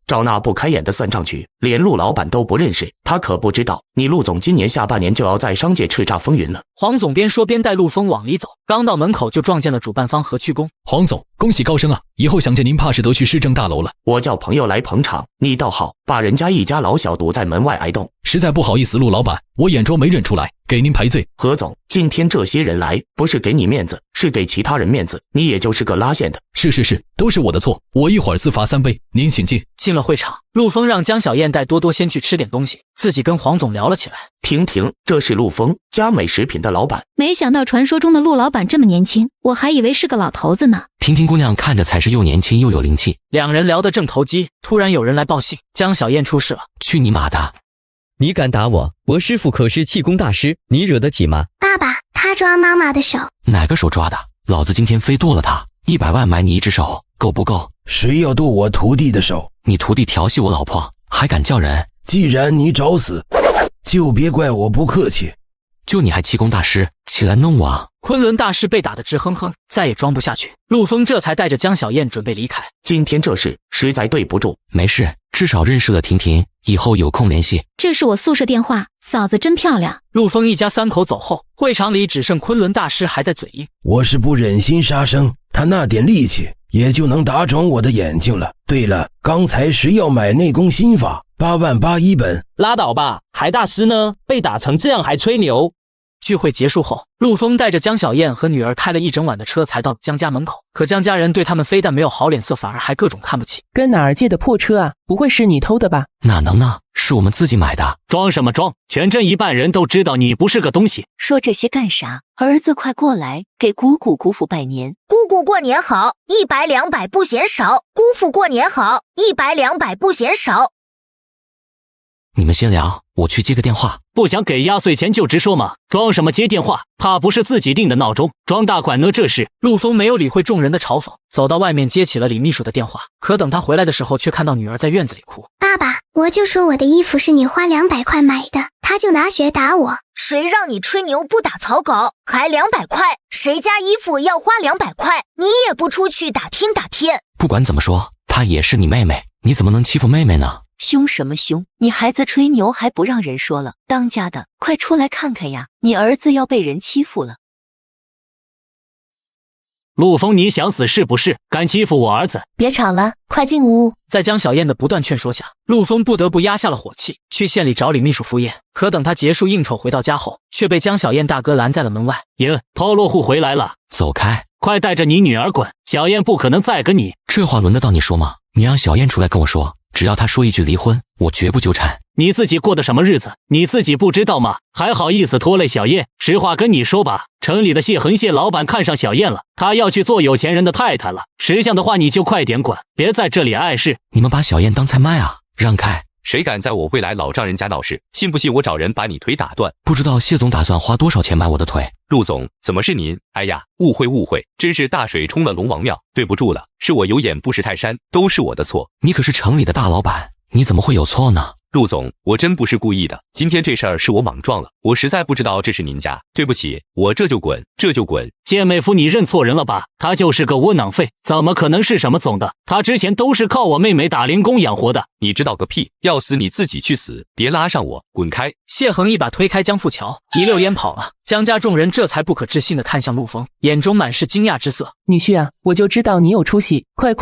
找那不开眼的算账去，连陆老板都不认识，他可不知道你陆总今年下半年就要在商界叱咤风云了。黄总边说边带陆枫往里走，刚到门口就撞见了主办方何去公。黄总，恭喜高升啊！以后想见您怕是得去市政大楼了。我叫朋友来捧场，你倒好，把人家一家老小堵在门外挨冻。实在不好意思，陆老板，我眼拙没认出来，给您赔罪。何总，今天这些人来不是给你面子，是给其他人面子，你也就是个拉线的。是，都是我的错，我一会儿自罚3杯，您请进。进了会场，陆枫让江小燕带多多先去吃点东西，自己跟黄总聊了起来。停，这是陆枫，佳美食品的老板。没想到传说中的陆老板这么年轻，我还以为是个老头子呢。婷姑娘看着才是又年轻又有灵气。两人聊得正投机，突然有人来报信，江小燕出事了。去你妈的！你敢打我？我师父可是气功大师，你惹得起吗？爸爸，他抓妈妈的手。哪个手抓的？老子今天非剁了他！100万买你一只手，够不够？谁要剁我徒弟的手？你徒弟调戏我老婆，还敢叫人？既然你找死，就别怪我不客气。就你还气功大师，起来弄我啊！昆仑大师被打得直哼哼，再也装不下去。陆枫这才带着江小燕准备离开。今天这事实在对不住。没事，至少认识了婷，以后有空联系。这是我宿舍电话，嫂子真漂亮。陆枫一家3口走后，会场里只剩昆仑大师还在嘴硬。我是不忍心杀生，他那点力气也就能打肿我的眼睛了。对了，刚才谁要买内功心法？8万8一本。拉倒吧，海大师呢？被打成这样还吹牛。聚会结束后，陆枫带着江小燕和女儿开了一整晚的车才到江家门口，可江家人对他们非但没有好脸色，反而还各种看不起。跟哪儿借的破车啊？不会是你偷的吧？哪能呢？是我们自己买的。装什么装？全镇一半人都知道你不是个东西。说这些干啥？儿子快过来，给姑父拜年。姑姑过年好，100、200不嫌少。姑父过年好，100、200不嫌少。你们先聊，我去接个电话。不想给压岁钱就直说嘛，装什么接电话？怕不是自己定的闹钟，装大款呢这是。陆枫没有理会众人的嘲讽，走到外面接起了李秘书的电话。可等他回来的时候，却看到女儿在院子里哭。爸爸，我就说我的衣服是你花200块买的，他就拿血打我。谁让你吹牛不打草稿，还200块？谁家衣服要花200块？你也不出去打听打听。不管怎么说，她也是你妹妹，你怎么能欺负妹妹呢？凶什么凶？你孩子吹牛还不让人说了？当家的，快出来看看呀！你儿子要被人欺负了。陆枫，你想死是不是？敢欺负我儿子？别吵了，快进屋。在江小燕的不断劝说下，陆枫不得不压下了火气，去县里找李秘书赴宴。可等他结束应酬回到家后，却被江小燕大哥拦在了门外。爷，抛落户回来了，走开！快带着你女儿滚！小燕不可能再跟你。这话轮得到你说吗？你让小燕出来跟我说，只要她说一句离婚，我绝不纠缠。你自己过的什么日子？你自己不知道吗？还好意思拖累小燕？实话跟你说吧，城里的谢恒谢老板看上小燕了，他要去做有钱人的太太了。识相的话你就快点滚，别在这里碍事。你们把小燕当菜卖啊！让开！谁敢在我未来老丈人家闹事，信不信我找人把你腿打断？不知道谢总打算花多少钱买我的腿？陆总，怎么是您？哎呀，误会，真是大水冲了龙王庙，对不住了，是我有眼不识泰山，都是我的错。你可是城里的大老板，你怎么会有错呢？陆总，我真不是故意的，今天这事儿是我莽撞了，我实在不知道这是您家，对不起，我这就滚。姐妹夫，你认错人了吧？他就是个窝囊废，怎么可能是什么总的？他之前都是靠我妹妹打零工养活的。你知道个屁！要死你自己去死，别拉上我，滚开！谢恒一把推开江富桥，一溜烟跑了。江家众人这才不可置信地看向陆枫，眼中满是惊讶之色。女婿啊，我就知道你有出息，快，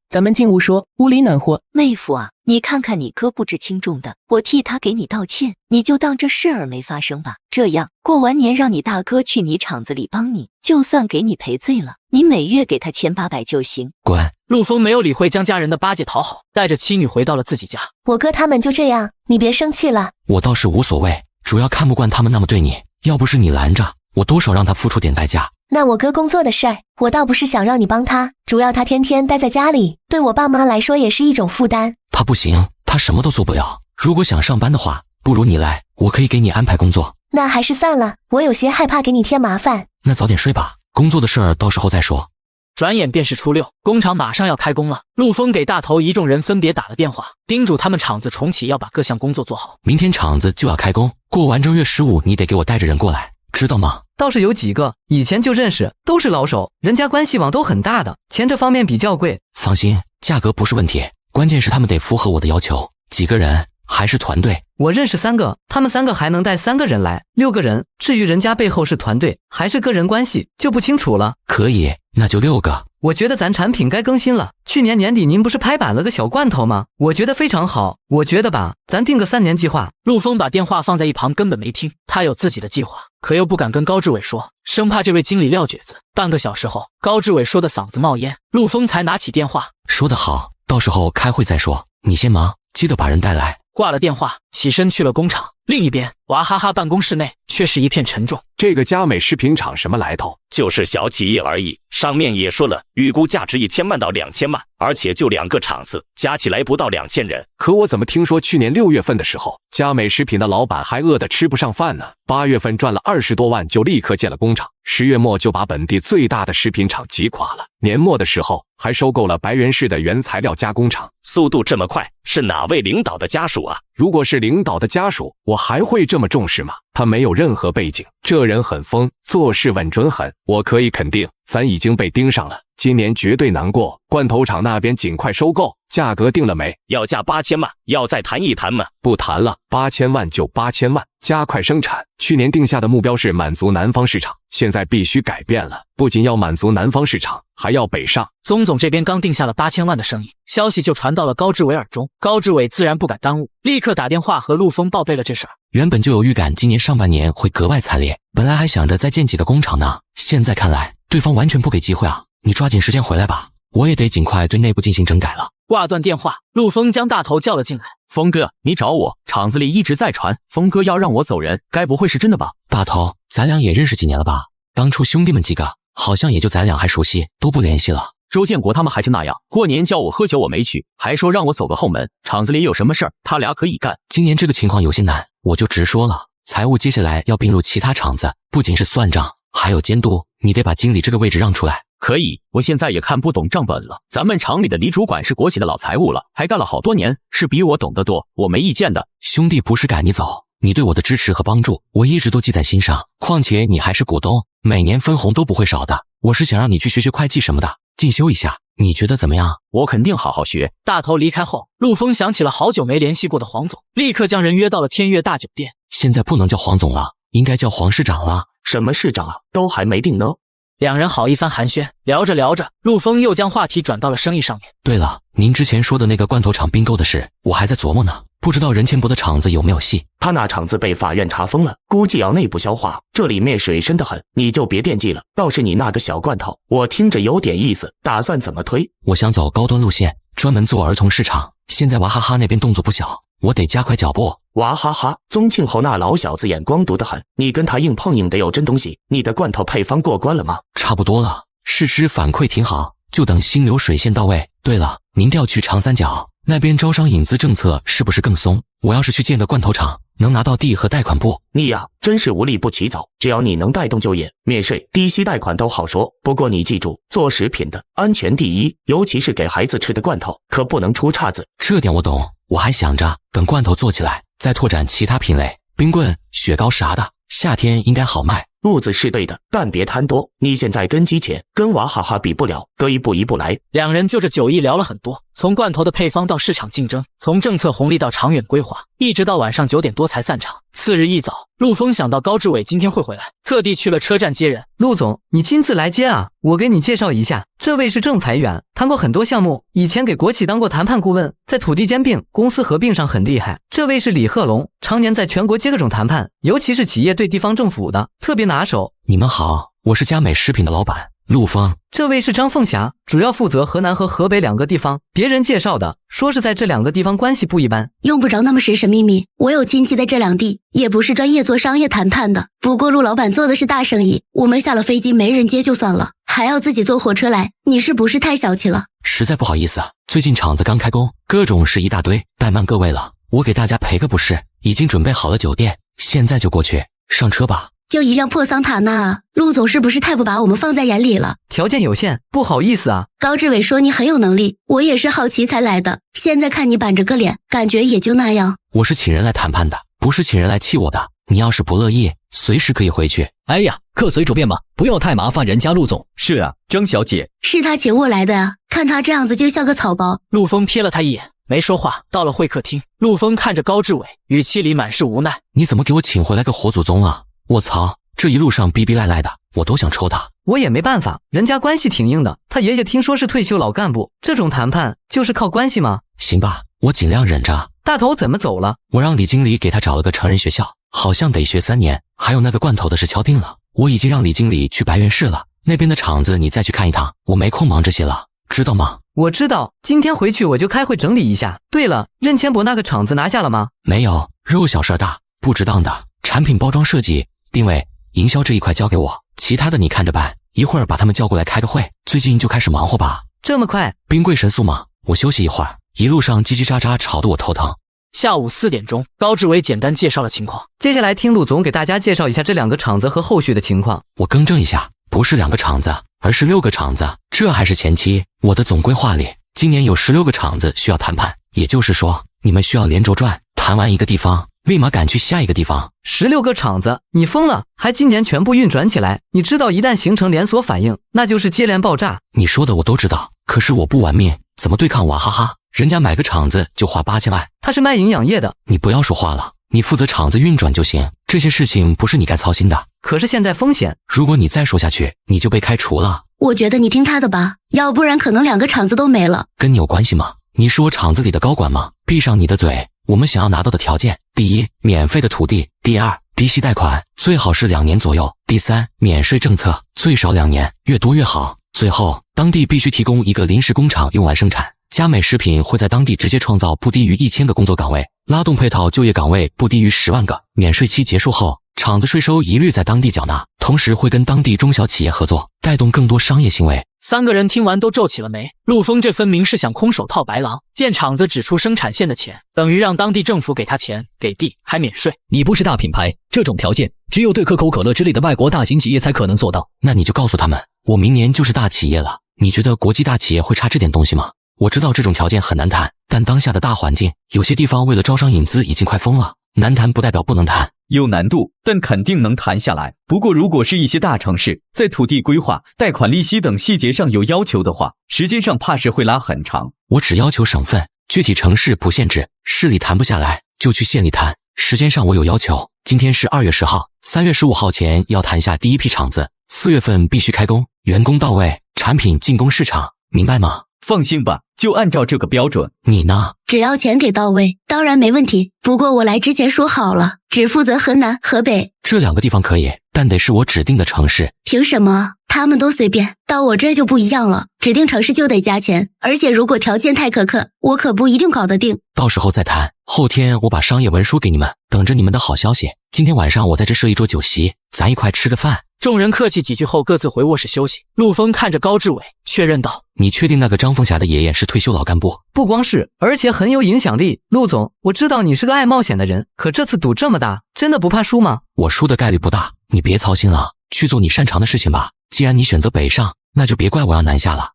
咱们进屋说，屋里暖和。妹夫啊，你看看你哥不知轻重的，我替他给你道歉，你就当这事儿没发生吧。这样过完年让你大哥去你厂子里帮你，就算给你赔罪了，你每月给他1800就行。滚！陆枫没有理会江家人的巴结讨好，带着妻女回到了自己家。我哥他们就这样，你别生气了。我倒是无所谓，主要看不惯他们那么对你，要不是你拦着，我多少让他付出点代价。那我哥工作的事儿，我倒不是想让你帮他，主要他天天待在家里，对我爸妈来说也是一种负担。他不行，他什么都做不了。如果想上班的话，不如你来，我可以给你安排工作。那还是算了，我有些害怕给你添麻烦。那早点睡吧，工作的事儿到时候再说。转眼便是初六，工厂马上要开工了。陆枫给大头一众人分别打了电话，叮嘱他们厂子重启要把各项工作做好。明天厂子就要开工，过完正月15你得给我带着人过来，知道吗？倒是有几个以前就认识，都是老手，人家关系网都很大的，钱这方面比较贵。放心，价格不是问题，关键是他们得符合我的要求。几个人还是团队？我认识3个，他们3个还能带3个人来，6个人。至于人家背后是团队还是个人关系，就不清楚了。可以，那就6个。我觉得咱产品该更新了。去年年底您不是拍板了个小罐头吗？我觉得非常好。我觉得吧，咱定个3年计划。陆枫把电话放在一旁，根本没听。他有自己的计划，可又不敢跟高志伟说，生怕这位经理撂蹶子。半个小时后，高志伟说的嗓子冒烟，陆枫才拿起电话。说得好，到时候开会再说，你先忙，记得把人带来。挂了电话，起身去了工厂。另一边，娃哈哈办公室内却是一片沉重。这个佳美食品厂什么来头？就是小企业而已，上面也说了，预估价值1000万到2000万，而且就2个厂子，加起来不到2000人。可我怎么听说去年6月份的时候，佳美食品的老板还饿得吃不上饭呢？8月份赚了20多万，就立刻建了工厂，10月末就把本地最大的食品厂击垮了，年末的时候还收购了白原市的原材料加工厂。速度这么快，是哪位领导的家属啊？如果是领导的家属，我还会这么重视吗？他没有任何背景，这人很疯，做事稳准狠。我可以肯定，咱已经被盯上了，今年绝对难过。罐头厂那边尽快收购，价格定了没？要价8000万，要再谈一谈吗？不谈了，8000万就8000万，加快生产。去年定下的目标是满足南方市场，现在必须改变了，不仅要满足南方市场，还要北上。宗总这边刚定下了8000万的生意，消息就传到了高志伟耳中。高志伟自然不敢耽误，立刻打电话和陆枫报备了这事儿。原本就有预感今年上半年会格外惨烈，本来还想着再建几个工厂呢，现在看来对方完全不给机会啊！你抓紧时间回来吧，我也得尽快对内部进行整改了。挂断电话，陆枫将大头叫了进来。峰哥，你找我，厂子里一直在传峰哥要让我走人，该不会是真的吧？大头，咱俩也认识几年了吧？当初兄弟们几个好像也就咱俩还熟悉，都不联系了。周建国他们还是那样，过年叫我喝酒我没去，还说让我走个后门，厂子里有什么事儿他俩可以干。今年这个情况有些难，我就直说了，财务接下来要并入其他厂子，不仅是算账，还有监督，你得把经理这个位置让出来。可以，我现在也看不懂账本了。咱们厂里的李主管是国企的老财务了，还干了好多年，是比我懂得多，我没意见的。兄弟不是赶你走，你对我的支持和帮助，我一直都记在心上。况且你还是股东，每年分红都不会少的。我是想让你去学学会计什么的，进修一下，你觉得怎么样？我肯定好好学。大头离开后，陆枫想起了好久没联系过的黄总，立刻将人约到了天悦大酒店。现在不能叫黄总了，应该叫黄市长了。什么市长啊？都还没定呢。两人好一番寒暄，聊着聊着，陆枫又将话题转到了生意上面。对了，您之前说的那个罐头厂并购的事，我还在琢磨呢，不知道任千博的厂子有没有戏？他那厂子被法院查封了，估计要内部消化，这里面水深得很，你就别惦记了。倒是你那个小罐头，我听着有点意思，打算怎么推？我想走高端路线，专门做儿童市场。现在娃哈哈那边动作不小，我得加快脚步。娃哈哈，宗庆后那老小子眼光毒得很，你跟他硬碰硬得有真东西。你的罐头配方过关了吗？差不多了，试吃反馈挺好，就等心流水线到位。对了，您调去长三角，那边招商引资政策是不是更松？我要是去建个罐头厂，能拿到地和贷款不？你呀，真是无利不起早。只要你能带动就业，免税、低息贷款都好说。不过你记住，做食品的安全第一，尤其是给孩子吃的罐头，可不能出岔子。这点我懂，我还想着等罐头做起来，再拓展其他品类，冰棍、雪糕啥的，夏天应该好卖。路子是对的，但别贪多。你现在跟鸡钱、跟娃哈哈比不了，得一步一步来。两人就着酒意聊了很多，从罐头的配方到市场竞争，从政策红利到长远规划，一直到晚上9点多才散场。次日一早，陆峰想到高志伟今天会回来，特地去了车站接人。陆总，你亲自来接啊？我给你介绍一下，这位是郑财远，谈过很多项目，以前给国企当过谈判顾问，在土地兼并、公司合并上很厉害。这位是李鹤龙，常年在全国接各种谈判，尤其是企业对地方政府的特别拿手。你们好，我是佳美食品的老板陆峰。这位是张凤霞，主要负责河南和河北2个地方，别人介绍的，说是在这2个地方关系不一般。用不着那么神神秘秘，我有亲戚在这2地，也不是专业做商业谈判的。不过陆老板做的是大生意，我们下了飞机没人接就算了，还要自己坐火车来，你是不是太小气了？实在不好意思，最近厂子刚开工，各种事一大堆，怠慢各位了。我给大家赔个不是，已经准备好了酒店，现在就过去，上车吧。就一辆破桑塔纳啊，陆总是不是太不把我们放在眼里了？条件有限，不好意思啊。高志伟说你很有能力，我也是好奇才来的，现在看你板着个脸，感觉也就那样。我是请人来谈判的，不是请人来气我的。你要是不乐意，随时可以回去。哎呀，客随主便嘛，不要太麻烦人家陆总。是啊，张小姐，是他请我来的啊，看他这样子就像个草包。陆峰瞥了他一眼，没说话。到了会客厅，陆峰看着高志伟，语气里满是无奈。你怎么给我请回来个活祖宗啊？我操！这一路上逼逼赖赖的，我都想抽他。我也没办法，人家关系挺硬的。他爷爷听说是退休老干部，这种谈判就是靠关系吗？行吧，我尽量忍着。大头怎么走了？我让李经理给他找了个成人学校，好像得学3年。还有那个罐头的事敲定了，我已经让李经理去白云市了。那边的厂子你再去看一趟，我没空忙这些了，知道吗？我知道，今天回去我就开会整理一下。对了，任千博那个厂子拿下了吗？没有，肉小事大，不值当的产品包装设计、定位、营销这一块交给我，其他的你看着办。一会儿把他们叫过来开个会，最近就开始忙活吧。这么快？兵贵神速嘛，我休息一会儿。一路上叽叽喳喳吵得我头疼。下午4点钟，高志伟简单介绍了情况。接下来听陆总给大家介绍一下这2个厂子和后续的情况。我更正一下，不是2个厂子，而是6个厂子，这还是前期。我的总规划里，今年有16个厂子需要谈判，也就是说，你们需要连轴转，谈完一个地方，立马赶去下一个地方。16个厂子，你疯了？还今年全部运转起来？你知道一旦形成连锁反应，那就是接连爆炸。你说的我都知道，可是我不玩命，怎么对抗娃哈哈？人家买个厂子就花8000万。他是卖营养液的。你不要说话了，你负责厂子运转就行，这些事情不是你该操心的。可是现在风险，如果你再说下去，你就被开除了。我觉得你听他的吧，要不然可能2个厂子都没了。跟你有关系吗？你是我厂子里的高管吗？闭上你的嘴。我们想要拿到的条件：第一，免费的土地；第二，低息贷款，最好是2年左右；第三，免税政策，最少2年，越多越好。最后，当地必须提供一个临时工厂用来生产。佳美食品会在当地直接创造不低于1000个工作岗位，拉动配套就业岗位不低于10万个。免税期结束后，厂子税收一律在当地缴纳，同时会跟当地中小企业合作，带动更多商业行为。3个人听完都皱起了眉。陆峰这分明是想空手套白狼，建厂子只出生产线的钱，等于让当地政府给他钱，给地还免税。你不是大品牌，这种条件只有对可口可乐之类的外国大型企业才可能做到。那你就告诉他们，我明年就是大企业了。你觉得国际大企业会差这点东西吗？我知道这种条件很难谈，但当下的大环境，有些地方为了招商引资已经快疯了。难谈不代表不能谈，有难度，但肯定能谈下来。不过如果是一些大城市，在土地规划、贷款利息等细节上有要求的话，时间上怕是会拉很长。我只要求省份，具体城市不限制，市里谈不下来就去县里谈。时间上我有要求，今天是2月10号，3月15号前要谈下第一批厂子，4月份必须开工，员工到位，产品进攻市场，明白吗？放心吧，就按照这个标准。你呢？只要钱给到位，当然没问题。不过我来之前说好了，只负责河南、河北这2个地方可以，但得是我指定的城市。凭什么？他们都随便，到我这就不一样了，指定城市就得加钱，而且如果条件太苛刻，我可不一定搞得定。到时候再谈，后天我把商业文书给你们，等着你们的好消息。今天晚上我在这设一桌酒席，咱一块吃个饭。众人客气几句后，各自回卧室休息。陆枫看着高志伟，确认道：“你确定那个张凤霞的爷爷是退休老干部？不光是，而且很有影响力。陆总，我知道你是个爱冒险的人，可这次赌这么大，真的不怕输吗？”我输的概率不大，你别操心了，去做你擅长的事情吧。既然你选择北上，那就别怪我让南下了。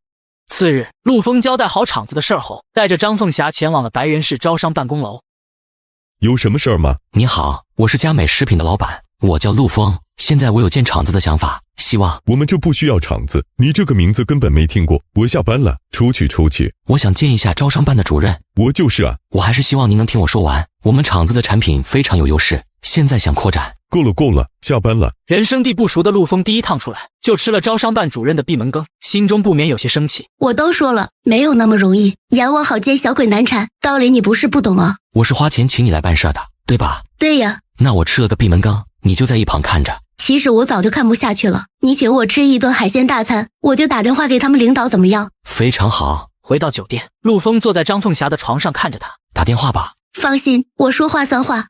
次日，陆枫交代好场子的事儿后，带着张凤霞前往了白源市招商办公楼。有什么事儿吗？你好，我是佳美食品的老板，我叫陆枫。现在我有建厂子的想法，希望……我们这不需要厂子，你这个名字根本没听过。我下班了，出去。我想见一下招商办的主任。我就是啊。我还是希望您能听我说完。我们厂子的产品非常有优势，现在想扩展。够了，下班了。人生地不熟的陆枫第一趟出来，就吃了招商办主任的闭门羹，心中不免有些生气。我都说了，没有那么容易，阎王好见小鬼难缠，道理你不是不懂啊。我是花钱请你来办事的，对吧？对呀。那我吃了个闭门羹，你就在一旁看着。其实我早就看不下去了，你请我吃一顿海鲜大餐，我就打电话给他们领导，怎么样？非常好。回到酒店，陆枫坐在张凤霞的床上看着他。打电话吧。放心，我说话算话。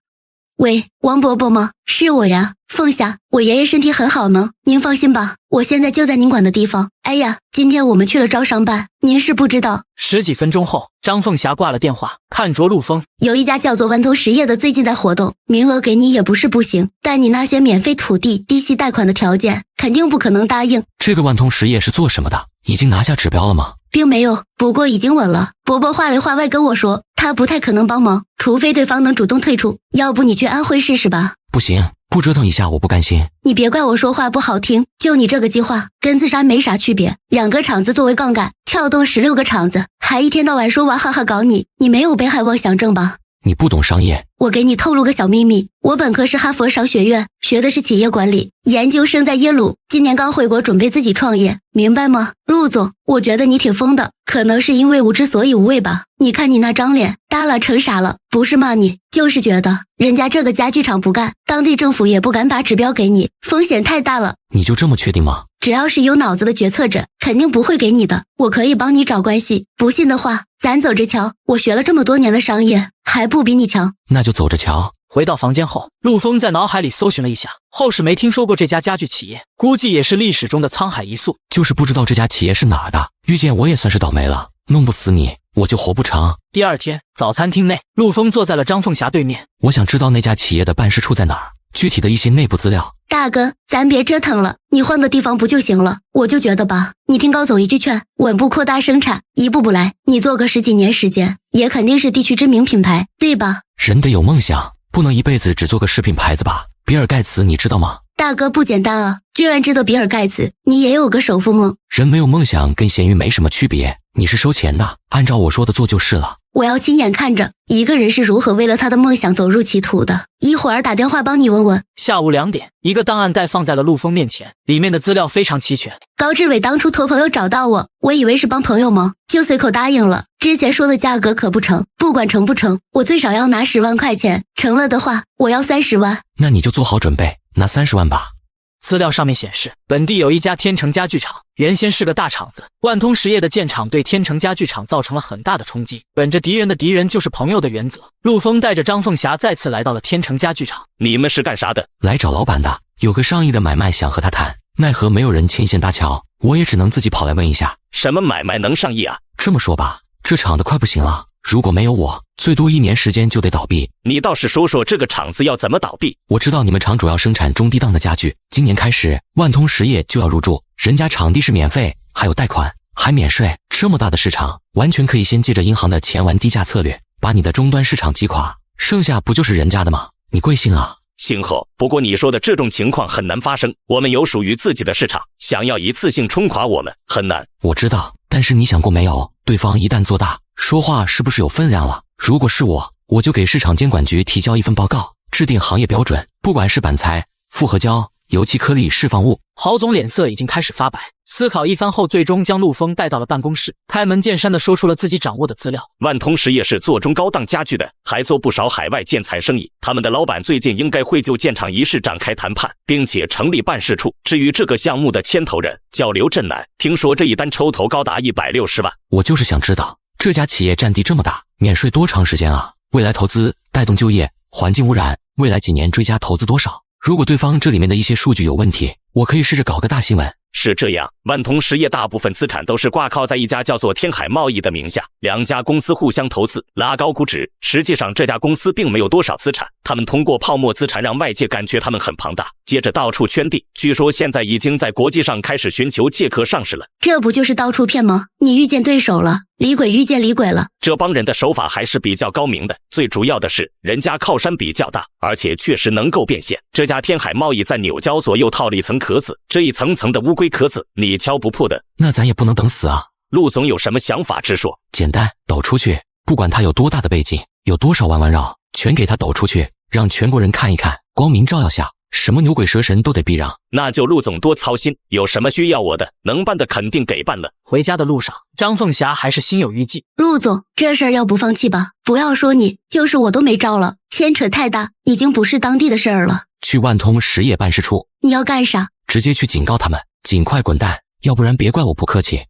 喂，王伯伯吗？是我呀，凤霞，我爷爷身体很好呢，您放心吧，我现在就在您管的地方。哎呀，今天我们去了招商办，您是不知道。十几分钟后，张凤霞挂了电话，看着陆枫，有一家叫做万通实业的最近在活动，名额给你也不是不行，但你那些免费土地、低息贷款的条件，肯定不可能答应。这个万通实业是做什么的？已经拿下指标了吗？并没有，不过已经稳了。伯伯话里话外跟我说，他不太可能帮忙，除非对方能主动退出。要不你去安徽试试吧。不行，不折腾一下我不甘心。你别怪我说话不好听，就你这个计划，跟自杀没啥区别。2个厂子作为杠杆，跳动16个厂子，还一天到晚说娃哈哈搞你，你没有被害妄想症吧？你不懂商业。我给你透露个小秘密，我本科是哈佛商学院，学的是企业管理，研究生在耶鲁，今年刚回国准备自己创业，明白吗？陆总，我觉得你挺疯的，可能是因为无知所以无畏吧。你看你那张脸，耷拉成啥了？不是骂你，就是觉得人家这个家具厂不干，当地政府也不敢把指标给你，风险太大了。你就这么确定吗？只要是有脑子的决策者，肯定不会给你的。我可以帮你找关系，不信的话，咱走着瞧。我学了这么多年的商业，还不比你强？那就走着瞧。回到房间后，陆枫在脑海里搜寻了一下，后世没听说过这家家具企业，估计也是历史中的沧海一粟。就是不知道这家企业是哪儿的，遇见我也算是倒霉了，弄不死你，我就活不成。第二天，早餐厅内，陆枫坐在了张凤霞对面。我想知道那家企业的办事处在哪儿，具体的一些内部资料。大哥，咱别折腾了，你换个地方不就行了？我就觉得吧，你听高总一句劝，稳步扩大生产，一步步来，你做个10几年时间，也肯定是地区知名品牌，对吧？人得有梦想，不能一辈子只做个食品牌子吧？比尔盖茨你知道吗？大哥不简单啊，居然知道比尔盖茨，你也有个首富梦。人没有梦想跟咸鱼没什么区别，你是收钱的，按照我说的做就是了。我要亲眼看着一个人是如何为了他的梦想走入歧途的，一会儿打电话帮你问问。下午2点，一个档案袋放在了陆枫面前，里面的资料非常齐全。高志伟当初托朋友找到我，我以为是帮朋友忙，就随口答应了。之前说的价格可不成，不管成不成，我最少要拿10万块钱，成了的话，我要30万。那你就做好准备，拿30万吧。资料上面显示，本地有一家天成家具厂，原先是个大厂子。万通实业的建厂对天成家具厂造成了很大的冲击。本着敌人的敌人就是朋友的原则，陆枫带着张凤霞再次来到了天成家具厂。你们是干啥的？来找老板的，有个上亿的买卖想和他谈，奈何没有人牵线搭桥，我也只能自己跑来问一下。什么买卖能上亿啊？这么说吧，这厂子快不行了，如果没有我，最多1年时间就得倒闭。你倒是说说这个厂子要怎么倒闭？我知道你们厂主要生产中低档的家具，今年开始万通实业就要入驻，人家场地是免费，还有贷款，还免税，这么大的市场，完全可以先借着银行的钱玩低价策略，把你的终端市场击垮，剩下不就是人家的吗？你贵姓啊？姓侯。不过你说的这种情况很难发生，我们有属于自己的市场，想要一次性冲垮我们很难。我知道，但是你想过没有，对方一旦做大，说话是不是有分量了？如果是我就给市场监管局提交一份报告，制定行业标准，不管是板材、复合胶、油漆颗粒释放物。郝总脸色已经开始发白，思考一番后，最终将陆枫带到了办公室，开门见山地说出了自己掌握的资料。万通实业是做中高档家具的，还做不少海外建材生意。他们的老板最近应该会就建厂一事展开谈判，并且成立办事处。至于这个项目的牵头人叫刘振南，听说这一单抽头高达160万。我就是想知道，这家企业占地这么大，免税多长时间啊？未来投资带动就业，环境污染，未来几年追加投资多少？如果对方这里面的一些数据有问题，我可以试着搞个大新闻。是这样，万通实业大部分资产都是挂靠在一家叫做天海贸易的名下，两家公司互相投资，拉高估值。实际上这家公司并没有多少资产，他们通过泡沫资产让外界感觉他们很庞大，接着到处圈地。据说现在已经在国际上开始寻求借壳上市了。这不就是到处骗吗？你遇见对手了，李鬼遇见李鬼了。这帮人的手法还是比较高明的，最主要的是人家靠山比较大，而且确实能够变现。这家天海贸易在纽交所又套了一层壳子，这一层层的乌龟壳子你敲不破的。那咱也不能等死啊！陆总有什么想法直说。简单，抖出去，不管他有多大的背景，有多少弯弯绕，全给他抖出去，让全国人看一看，光明照耀下，什么牛鬼蛇神都得避让。那就陆总多操心，有什么需要我的，能办的肯定给办了。回家的路上，张凤霞还是心有余悸。陆总，这事儿要不放弃吧？不要说你，就是我都没招了，牵扯太大，已经不是当地的事儿了。去万通实业办事处。你要干啥？直接去警告他们，尽快滚蛋，要不然别怪我不客气。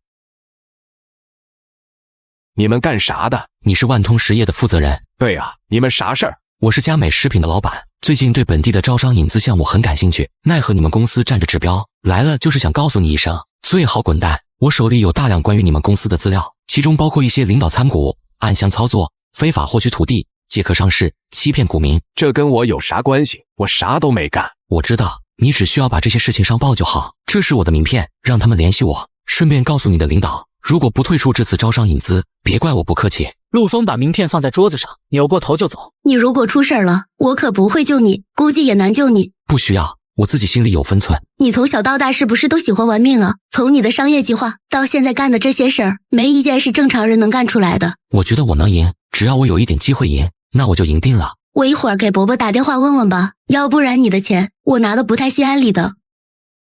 你们干啥的？你是万通实业的负责人。对啊，你们啥事儿？我是佳美食品的老板，最近对本地的招商引资项目很感兴趣，奈何你们公司占着指标，来了就是想告诉你一声，最好滚蛋。我手里有大量关于你们公司的资料，其中包括一些领导参股、暗箱操作、非法获取土地、借壳上市、欺骗股民。这跟我有啥关系？我啥都没干。我知道，你只需要把这些事情上报就好。这是我的名片，让他们联系我，顺便告诉你的领导，如果不退出这次招商引资，别怪我不客气。陆峰把名片放在桌子上，扭过头就走。你如果出事儿了，我可不会救你，估计也难救你。不需要，我自己心里有分寸。你从小到大是不是都喜欢玩命啊？从你的商业计划到现在干的这些事儿，没一件是正常人能干出来的。我觉得我能赢，只要我有一点机会赢，那我就赢定了。我一会儿给伯伯打电话问问吧，要不然你的钱我拿的不太心安理得。